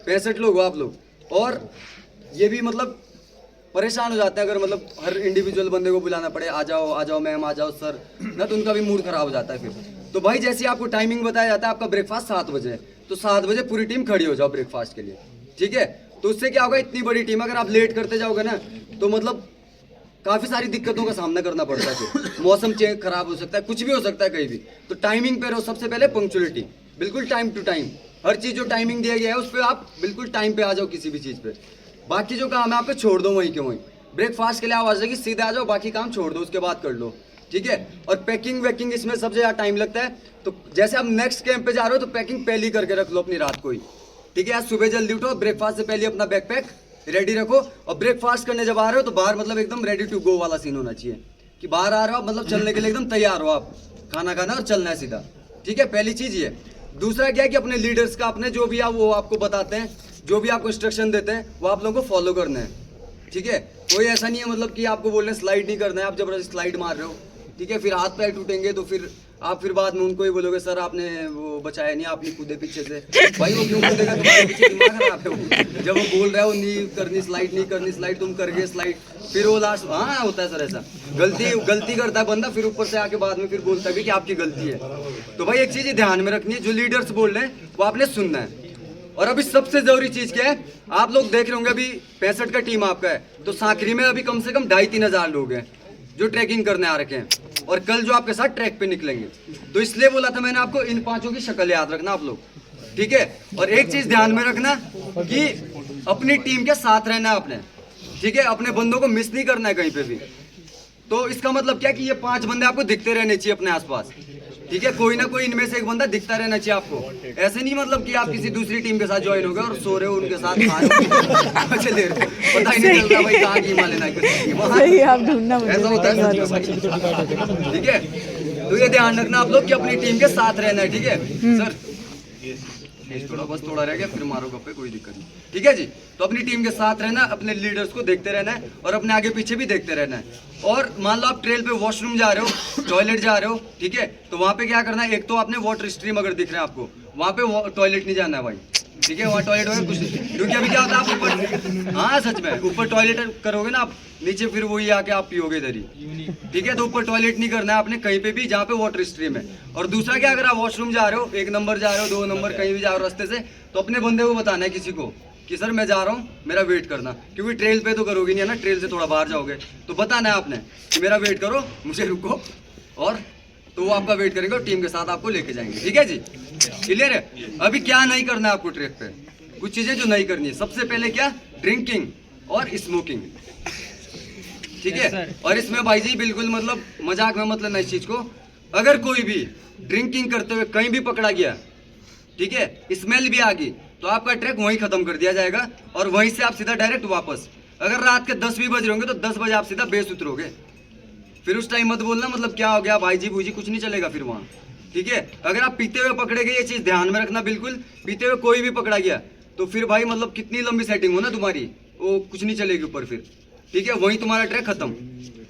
65 लोग हो आप लोग, और ये भी मतलब परेशान हो जाते हैं अगर मतलब हर इंडिविजुअल बंदे को बुलाना पड़े, आ जाओ मैम, आ जाओ सर, ना, तो उनका भी मूड खराब हो जाता है फिर। तो भाई जैसे आपको टाइमिंग बताया जाता है, आपका ब्रेकफास्ट 7 बजे है, तो 7 बजे पूरी टीम खड़ी हो जाओ ब्रेकफास्ट के लिए, ठीक है। तो उससे क्या होगा, इतनी बड़ी टीम अगर आप लेट करते जाओगे ना तो मतलब काफ़ी सारी दिक्कतों का सामना करना पड़ता है, फिर मौसम चेंज खराब हो सकता है, कुछ भी हो सकता है कहीं भी। तो टाइमिंग पे रहो, सबसे पहले पंक्चुअलिटी, बिल्कुल टाइम टू टाइम, हर चीज़ जो टाइमिंग दिया गया है उस पर आप बिल्कुल टाइम पे आ जाओ किसी भी चीज़ पे। बाकी जो काम है आपको छोड़ दो वहीं के वहीं, ब्रेकफास्ट के लिए आवाज़ लगी सीधे आ जाओ, बाकी काम छोड़ दो, उसके बाद कर लो, ठीक है। और पैकिंग वैकिंग इसमें सबसे ज़्यादा टाइम लगता है, तो जैसे आप नेक्स्ट कैंप पे जा रहे हो तो पैकिंग पहले ही करके रख लो अपनी रात को ही, ठीक है। आज सुबह जल्दी उठो, ब्रेकफास्ट से पहले अपना बैकपैक रेडी रखो, और ब्रेकफास्ट करने जब आ रहे हो तो बाहर मतलब एकदम रेडी टू गो वाला सीन होना चाहिए, कि बाहर आ रहे हो मतलब चलने के लिए एकदम तैयार हो, आप खाना खाना और चलना है सीधा, ठीक है। पहली चीज़ ये। दूसरा क्या है कि अपने लीडर्स का, अपने जो भी आप वो आपको बताते हैं, जो भी आपको इंस्ट्रक्शन देते हैं वो आप लोगों को फॉलो करना है, ठीक है। कोई ऐसा नहीं है मतलब कि आपको बोल रहे हैं स्लाइड नहीं करना है, आप जबरदस्ती स्लाइड मार रहे हो, ठीक है, फिर हाथ पैर टूटेंगे तो फिर आप फिर बाद में उनको ही बोलोगे सर आपने वो बचाया नहीं, आपने कूदे पीछे से, भाई वो क्यों कूदेगा, तुम्हारे पीछे दिमाग खराब है वो, जब वो बोल रहा है वो नहीं करनी स्लाइड, नहीं करनी स्लाइड, तुम कर गए स्लाइड, फिर वो लास्ट, हाँ होता है सर ऐसा, गलती करता है बंदा, फिर ऊपर से आके बाद में फिर बोलता है कि आपकी गलती है। तो भाई एक चीज़ ध्यान में रखनी है, जो लीडर्स बोल रहे हैं वो आपने सुनना है। और अभी सबसे जरूरी चीज क्या है, आप लोग देख रहे होंगे अभी 65 का टीम आपका है, तो सांकरी में अभी कम से कम 2,500-3 हजार लोग हैं जो ट्रैकिंग करने आ रखे हैं, और कल जो आपके साथ ट्रैक पे निकलेंगे। तो इसलिए बोला था मैंने आपको, इन 5 की शक्ल याद रखना आप लोग, ठीक है। और एक चीज ध्यान में रखना कि अपनी टीम के साथ रहना है आपने, ठीक है, अपने बंदों को मिस नहीं करना है कहीं पे भी। तो इसका मतलब क्या कि ये 5 बंदे आपको दिखते रहने चाहिए अपने आसपास, ठीक है, कोई ना कोई इनमें से एक बंदा दिखता रहना चाहिए आपको। ऐसे नहीं मतलब कि आप किसी दूसरी टीम के साथ ज्वाइन हो गए और सो रहे हो उनके साथ, चले रहे, पता ही नहीं चलता भाई कहाँ की मालेना है, ऐसा होता है, ठीक है। तो ये ध्यान रखना आप लोग कि अपनी टीम के साथ रहना है, ठीक है सर। थोड़ा रह गया, फिर मारो गप्पे, कोई दिक्कत नहीं, ठीक है जी। तो अपनी टीम के साथ रहना, अपने लीडर्स को देखते रहना है, और अपने आगे पीछे भी देखते रहना है। और मान लो आप ट्रेल पे वॉशरूम जा रहे हो, टॉयलेट जा रहे हो, ठीक है, तो वहाँ पे क्या करना है, एक तो आपने वाटर स्ट्रीम अगर दिख रहा है आपको, वहाँ पे टॉयलेट नहीं जाना है भाई, ठीक है, वहाँ टॉयलेट होगा कुछ, क्योंकि अभी क्या होता है आप ऊपर, हाँ सच में ऊपर टॉयलेट करोगे ना आप, नीचे फिर वही आके आप पियोगे इधर ही, ठीक है। तो ऊपर टॉयलेट नहीं करना है आपने कहीं पे भी जहाँ पे वाटर स्ट्रीम है। और दूसरा क्या, अगर आप वॉशरूम जा रहे हो, 1 नंबर जा रहे हो, 2 नंबर कहीं भी जा रहे हो रास्ते से, तो अपने बंदे को बताना है किसी को कि सर मैं जा रहा हूँ, मेरा वेट करना, क्योंकि ट्रेल पे तो करोगे नहीं है ना, ट्रेल से थोड़ा बाहर जाओगे, तो बताना है आपने कि मेरा वेट करो, मुझे रुको, और तो वो आपका वेट करेंगे और टीम के साथ आपको लेके जाएंगे। ठीक है जी, क्लियर है। अभी क्या नहीं करना है आपको ट्रैक पे, कुछ चीजें जो नहीं करनी है। सबसे पहले क्या, ड्रिंकिंग और स्मोकिंग। ठीक है, और इसमें भाई जी बिल्कुल मतलब मजाक में मत लेना इस चीज को। अगर कोई भी ड्रिंकिंग करते हुए कहीं भी पकड़ा गया, ठीक है, स्मेल भी आ गई, तो आपका ट्रैक वहीं खत्म कर दिया जाएगा और वहीं से आप सीधा डायरेक्ट वापस। अगर रात के 10 भी बज रहे होंगे तो 10 बजे आप सीधा बेस उतरोगे। फिर उस टाइम मत बोलना मतलब क्या हो गया भाई जी भूजी, कुछ नहीं चलेगा फिर वहाँ। ठीक है, अगर आप पीते हुए पकड़े गए, ये चीज ध्यान में रखना बिल्कुल, पीते हुए कोई भी पकड़ा गया तो फिर भाई मतलब कितनी लंबी सेटिंग हो ना तुम्हारी, वो कुछ नहीं चलेगी ऊपर फिर। ठीक है, वहीं तुम्हारा ट्रैक खत्म।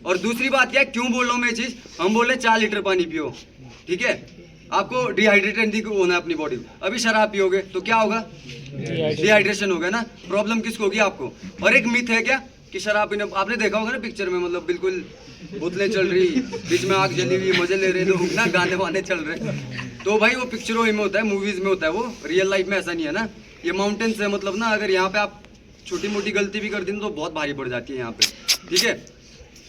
और दूसरी बात क्या है, क्यों बोल रहा हूँ मैं ये चीज, हम बोल रहे 4 लीटर पानी पियो। ठीक है, आपको डिहाइड्रेटेड होना है अपनी बॉडी। अभी शराब पियोगे तो क्या होगा, डिहाइड्रेशन होगा ना, प्रॉब्लम किसको होगी, आपको। और एक मिथ है क्या कि शराब पीने, आपने देखा होगा ना पिक्चर में, मतलब बिल्कुल बोतलें चल रही, बीच में आग जली हुई, मजे ले रहे लोग ना, गाने वाने चल रहे। तो भाई वो पिक्चरों में होता है, मूवीज में होता है, वो रियल लाइफ में ऐसा नहीं है ना। ये माउंटेन्स है, मतलब ना अगर यहाँ पे आप छोटी मोटी गलती भी कर दी तो बहुत भारी पड़ जाती है यहाँ पे। ठीक है,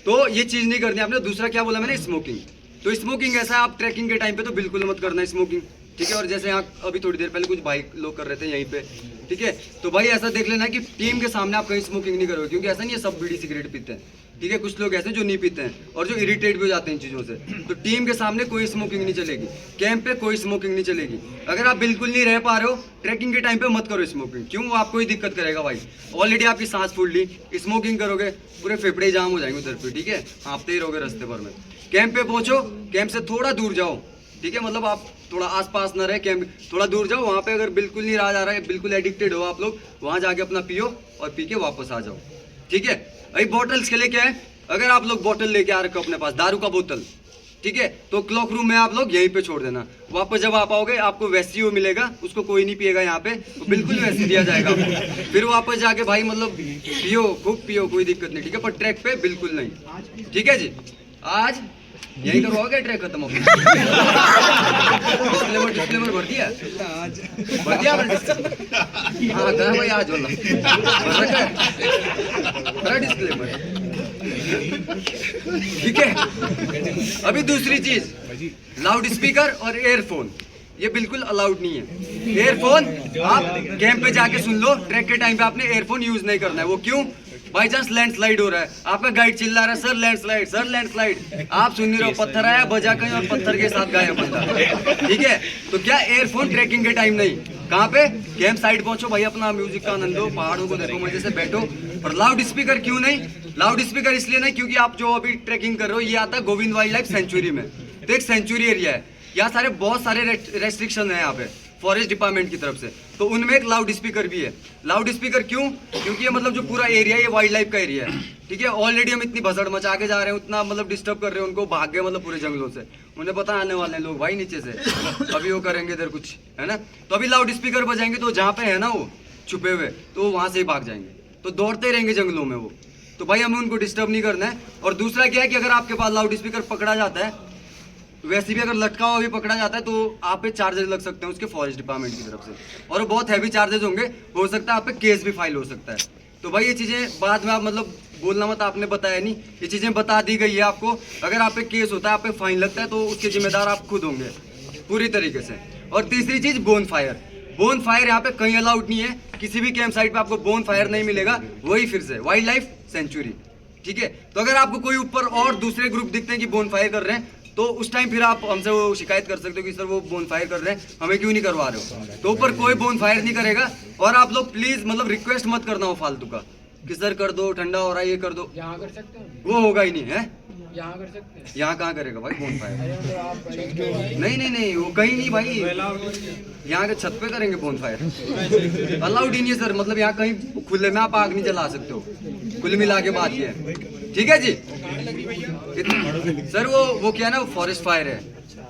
तो ये चीज नहीं करनी आपने। दूसरा क्या बोला मैंने, स्मोकिंग। तो स्मोकिंग ऐसा है, आप ट्रैकिंग के टाइम पे तो बिल्कुल मत करना स्मोकिंग। ठीक है, और जैसे यहाँ अभी थोड़ी देर पहले कुछ भाई लोग कर रहे थे यहीं पे, ठीक है, तो भाई ऐसा देख लेना कि टीम के सामने आप कहीं स्मोकिंग नहीं करोगे, क्योंकि ऐसा नहीं है सब बीड़ी सिगरेट पीते हैं। ठीक है, कुछ लोग ऐसे जो नहीं पीते हैं और जो इरिटेट भी हो जाते हैं इन चीज़ों से। तो टीम के सामने कोई स्मोकिंग नहीं चलेगी, कैंप पे कोई स्मोकिंग नहीं चलेगी। अगर आप बिल्कुल नहीं रह पा रहे हो ट्रैकिंग के टाइम पे, मत करो स्मोकिंग। क्यों, वो आपको ही दिक्कत करेगा भाई। ऑलरेडी आपकी सांस फूल ली, स्मोकिंग करोगे पूरे फेफड़े जाम हो जाएंगे उधर पे। ठीक है, हाँफते ही रहोगे रास्ते भर में। कैंप पे पहुंचो, कैंप से थोड़ा दूर जाओ। ठीक है, मतलब आप थोड़ा आसपास ना रहे, कैंप थोड़ा दूर जाओ। वहाँ पे अगर बिल्कुल नहीं रहा जा रहा है, बिल्कुल एडिक्टेड हो आप लोग, वहाँ जाके अपना पियो और पी के वापस आ जाओ। ठीक है, अभी बॉटल्स के लिए क्या है, अगर आप लोग बोतल लेके आ रखे हो अपने पास, दारू का बोतल, ठीक है, तो क्लॉक रूम में आप लोग यहीं पे छोड़ देना। वापस जब आप आओगे आपको वैसी ही मिलेगा, उसको कोई नहीं पिएगा यहाँ पे, तो बिल्कुल वैसे दिया जाएगा। फिर वापस जाके भाई मतलब पियो, खूब पियो, कोई दिक्कत नहीं। ठीक है, पर ट्रैक पे बिल्कुल नहीं। ठीक है जी, आज यही करवाओगे ट्रैक खत्म हो गया। डिस्क्लेमर भर दिया, भर दिया हाँ कहा भाई, आज वाला डिस्क्लेमर। ठीक है, अभी दूसरी चीज, लाउड स्पीकर और एयरफोन, ये बिल्कुल अलाउड नहीं है। एयरफोन आप कैंप पे जाके सुन लो, ट्रैक के टाइम पे आपने एयरफोन यूज नहीं करना है। वो क्यों, बाई चांस लैंडस्लाइड हो रहा है, आपका गाइड चिल्ला रहा है सर लैंडस्लाइड, सर लैंडस्लाइड, आप सुन नहीं रहे हो, पत्थर आया बजा कहीं और पत्थर के साथ गायब बंदा। ठीक है, तो क्या एयरफोन ट्रैकिंग के टाइम नहीं, कहाँ पे, कैंप साइड पहुंचो भाई, अपना म्यूजिक का आनंद लो, पहाड़ों को देखो, मजे से बैठो। और लाउड स्पीकर क्यों नहीं, लाउड स्पीकर इसलिए नहीं क्योंकि आप जो अभी ट्रैकिंग कर रहे हो ये आता है गोविंद वाइल्ड लाइफ सेंचुरी में। तो एक सेंचुरी एरिया है, यहाँ सारे बहुत सारे रेस्ट्रिक्शन है यहाँ पे फॉरेस्ट डिपार्टमेंट की तरफ से, तो उनमें एक लाउड स्पीकर भी है। लाउड स्पीकर क्यों, क्योंकि ये मतलब जो पूरा एरिया है ये वाइल्ड लाइफ का एरिया है। ठीक है, ऑलरेडी हम इतनी भसड़ मचा के जा रहे हैं, उतना मतलब डिस्टर्ब कर रहे हैं उनको, भाग गए मतलब पूरे जंगलों से, उन्हें पता आने वाले हैं लोग भाई नीचे से, अभी वो करेंगे इधर कुछ, है ना। तो अभी लाउड स्पीकर बजाएंगे तो जहाँ पे है ना वो छुपे हुए, तो वहाँ से ही भाग जाएंगे, तो दौड़ते रहेंगे जंगलों में वो। तो भाई हमें उनको डिस्टर्ब नहीं करना है। और दूसरा क्या है कि अगर आपके पास लाउड स्पीकर पकड़ा जाता है, वैसे भी अगर लटका हुआ भी पकड़ा जाता है, तो आप पे चार्जेस लग सकते हैं उसके फॉरेस्ट डिपार्टमेंट की तरफ से, और बहुत हैवी चार्जेस होंगे, हो सकता है आप पे केस भी फाइल हो सकता है। तो भाई ये चीज़ें बाद में आप मतलब बोलना मत, आपने बताया नहीं, ये चीज़ें बता दी गई है आपको। अगर आप पे केस होता है, आप पे फाइन लगता है, तो उसके जिम्मेदार आप खुद होंगे पूरी तरीके से। और तीसरी चीज़, बोन फायर। बोन फायर यहाँ पे कहीं अलाउड नहीं है, किसी भी कैंप साइट पे आपको बोन फायर नहीं मिलेगा, वही फिर से वाइल्ड लाइफ सेंचुरी। ठीक है, तो अगर आपको कोई ऊपर और दूसरे ग्रुप दिखते हैं कि बोन फायर कर रहे हैं, तो उस टाइम फिर आप हमसे वो शिकायत कर सकते हो कि सर वो बोन फायर कर रहे हैं, हमें क्यों नहीं करवा रहे हो। तो ऊपर कोई बोन फायर नहीं करेगा। और आप लोग प्लीज मतलब रिक्वेस्ट मत करना हो फालतू का कि सर कर दो, ठंडा हो रहा है, ये कर दो, यहाँ कर सकते हैं, वो होगा ही नहीं है। यहाँ कर सकते हैं, यहाँ कहाँ करेगा भाई बोन फायर, नहीं नहीं नहीं नहीं, वो कहीं नहीं भाई, यहाँ के छत पे करेंगे बोन फायर, अलाउड ही नहीं है सर। मतलब यहाँ कहीं खुले में आप आग नहीं जला सकते हो, कुल मिला के बात ये है। ठीक है जी, सर वो क्या है ना, फॉरेस्ट फायर है,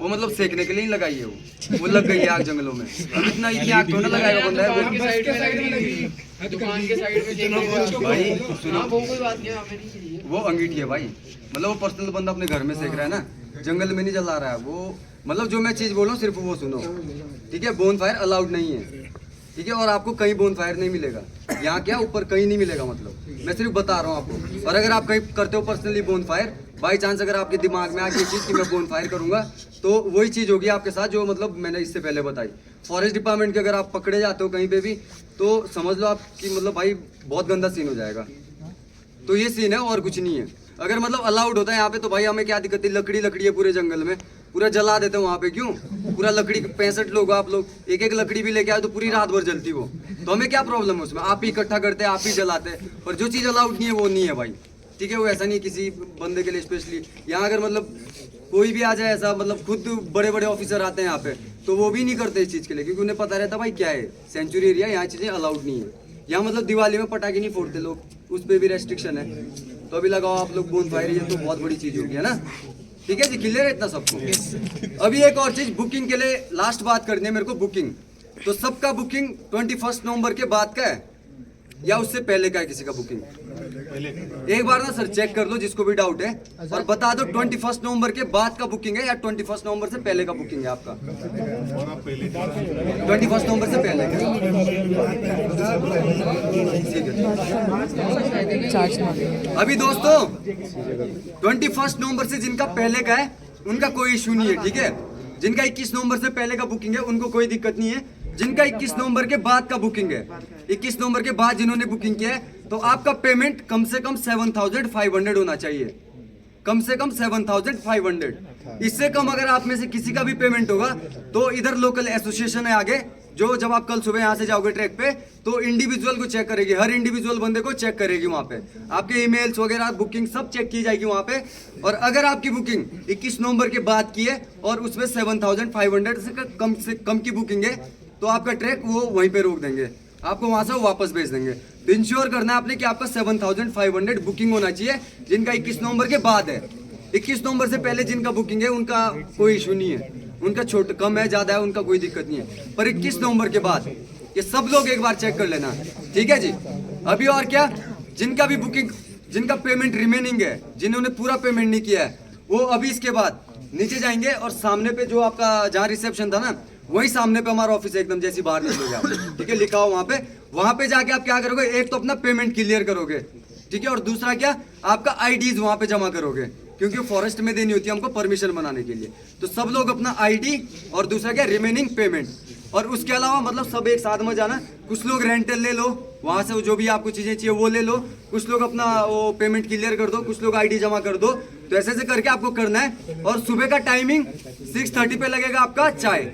वो मतलब सेकने के लिए नहीं लगाई है, वो लग गई है आग जंगलों में। अब इतना इतनी आग थोड़ा लगाएगा बंदा है दुकान के साइड में भाई। सुनो, वो कोई बात नहीं, हमें नहीं चाहिए। वो अंगीठी है भाई, मतलब वो पर्सनल बंदा अपने घर में सेक रहा है ना, जंगल में नहीं जला रहा है वो। मतलब जो मैं चीज़ बोल रहा हूँ सिर्फ वो सुनो, ठीक है। बोन फायर अलाउड नहीं है, ठीक है, और आपको कहीं बोन फायर नहीं मिलेगा। यहाँ क्या ऊपर कहीं नहीं मिलेगा, मतलब मैं सिर्फ बता रहा हूँ आपको। और अगर आप कहीं करते हो personally bone fire, by chance अगर आपके दिमाग में आ गई चीज़ कि मैं बोन फायर करूँगा, तो वही चीज़ होगी आपके साथ जो मतलब मैंने इससे पहले बताई। फॉरेस्ट डिपार्टमेंट के अगर आप पकड़े जाते हो कहीं पे भी, तो समझ लो आप कि मतलब भाई बहुत गंदा सीन हो जाएगा। तो ये सीन है और कुछ नहीं है। अगर मतलब अलाउड होता है यहाँ पे तो भाई हमें क्या दिक्कत है, लकड़ी है पूरे जंगल में, पूरा जला देते हैं वहाँ पे। क्यों? पूरा लकड़ी 65 लोग आप लोग, एक एक लकड़ी भी लेके आए तो पूरी रात भर जलती वो, तो हमें क्या प्रॉब्लम है उसमें? आप ही इकट्ठा करते हैं, आप ही जलाते हैं। पर जो चीज़ अलाउड नहीं है वो नहीं है भाई, ठीक है। वो ऐसा नहीं है किसी बंदे के लिए स्पेशली। यहाँ अगर मतलब कोई भी आ जाए ऐसा, मतलब खुद बड़े बड़े ऑफिसर आते हैं यहाँ पे, तो वो भी नहीं करते इस चीज़ के लिए, क्योंकि उन्हें पता रहता भाई क्या है, सेंचुरी एरिया, यहाँ चीज़ें अलाउड नहीं है। यहाँ मतलब दिवाली में पटाखे नहीं फोड़ते लोग, उस पर भी रेस्ट्रिक्शन है। तो अभी लगाओ आप लोग बोन फायर, ये तो बहुत बड़ी चीज़ होगी, है ना? ठीक है जी, क्लियर है इतना सबको? अभी एक और चीज़ बुकिंग के लिए लास्ट बात करनी है मेरे को। बुकिंग तो सबका बुकिंग 21 नवंबर के बाद का है या उससे पहले का है किसी का बुकिंग? एक बार ना सर चेक कर लो जिसको भी डाउट है, और बता दो 21 नवंबर के बाद का बुकिंग है या 21 नवंबर से पहले का बुकिंग है आपका? 21 नवंबर से पहले का। ठीक है। अभी दोस्तों 21 नवंबर से जिनका पहले का है उनका कोई इशू नहीं है, ठीक है। जिनका 21 नवंबर से पहले का बुकिंग है उनको कोई दिक्कत नहीं है। जिनका 21 नवंबर के बाद का बुकिंग है, 21 नवंबर के बाद जिन्होंने बुकिंग किया है, तो आपका पेमेंट कम से कम 7,500 होना चाहिए, कम से कम 7,500। इससे कम अगर आप में से किसी का भी पेमेंट होगा तो इधर लोकल एसोसिएशन है आगे, जो जब आप कल सुबह यहाँ से जाओगे ट्रैक पे तो इंडिविजुअल को चेक करेगी, हर इंडिविजुअल बंदे को चेक करेगी वहाँ पे, आपके ईमेल्स वगैरह बुकिंग सब चेक की जाएगी वहाँ पे। और अगर आपकी बुकिंग 21 नवंबर के बाद की है और उसमें 7,500 से कम की बुकिंग है, तो आपका ट्रैक वो वहीं पे रोक देंगे, आपको वहाँ से वापस भेज देंगे। तो इंश्योर करना है आपने कि आपका 7,500 बुकिंग होना चाहिए जिनका 21 नवंबर के बाद है। 21 नवंबर से पहले जिनका बुकिंग है उनका कोई इशू नहीं है, उनका छोटा कम है ज़्यादा है उनका कोई दिक्कत नहीं है। पर 21 नवंबर के बाद ये सब लोग एक बार चेक कर लेना, ठीक है जी। अभी और क्या, जिनका भी बुकिंग, जिनका पेमेंट रिमेनिंग है, जिन्होंने पूरा पेमेंट नहीं किया है, वो अभी इसके बाद नीचे जाएंगे और सामने पे जो आपका जहाँ रिसेप्शन था ना, वही सामने पे हमारा ऑफिस है, एकदम जैसी बाहर निकलोगे आप, ठीक है, लिखा हो वहाँ पे जाके आप क्या करोगे, एक तो अपना पेमेंट क्लियर करोगे, ठीक है, और दूसरा क्या, आपका आईडीज वहाँ पे जमा करोगे, क्योंकि फॉरेस्ट में देनी होती है हमको परमिशन बनाने के लिए। तो सब लोग अपना आईडी और दूसरा क्या, रिमेनिंग पेमेंट। और उसके अलावा मतलब सब एक साथ में जाना, कुछ लोग रेंटल ले लो वहाँ से, जो भी आपको चीज़ें चाहिए वो ले लो, कुछ लोग अपना वो पेमेंट क्लियर कर दो, कुछ लोग आईडी जमा कर दो। तो ऐसे ऐसे करके आपको करना है। और सुबह का टाइमिंग 6:30 पे लगेगा आपका चाय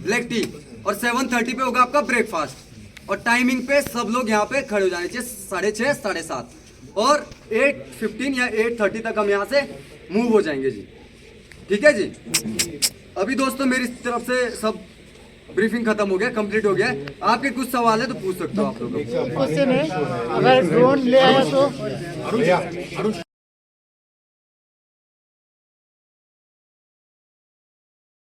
ब्लैक टी, और 7:30 पे होगा आपका ब्रेकफास्ट। और टाइमिंग पे सब लोग यहाँ पे खड़े हो जाने चाहिए 6:30 7:30, और 8:15 या 8:30 तक हम यहाँ से मूव हो जाएंगे जी, ठीक है जी। अभी दोस्तों मेरी तरफ से सब ब्रीफिंग खत्म हो गया, कंप्लीट हो गया। आपके कुछ सवाल है तो पूछ सकते हो आप लोग। क्वेश्चन है, अगर ड्रोन ले आया तो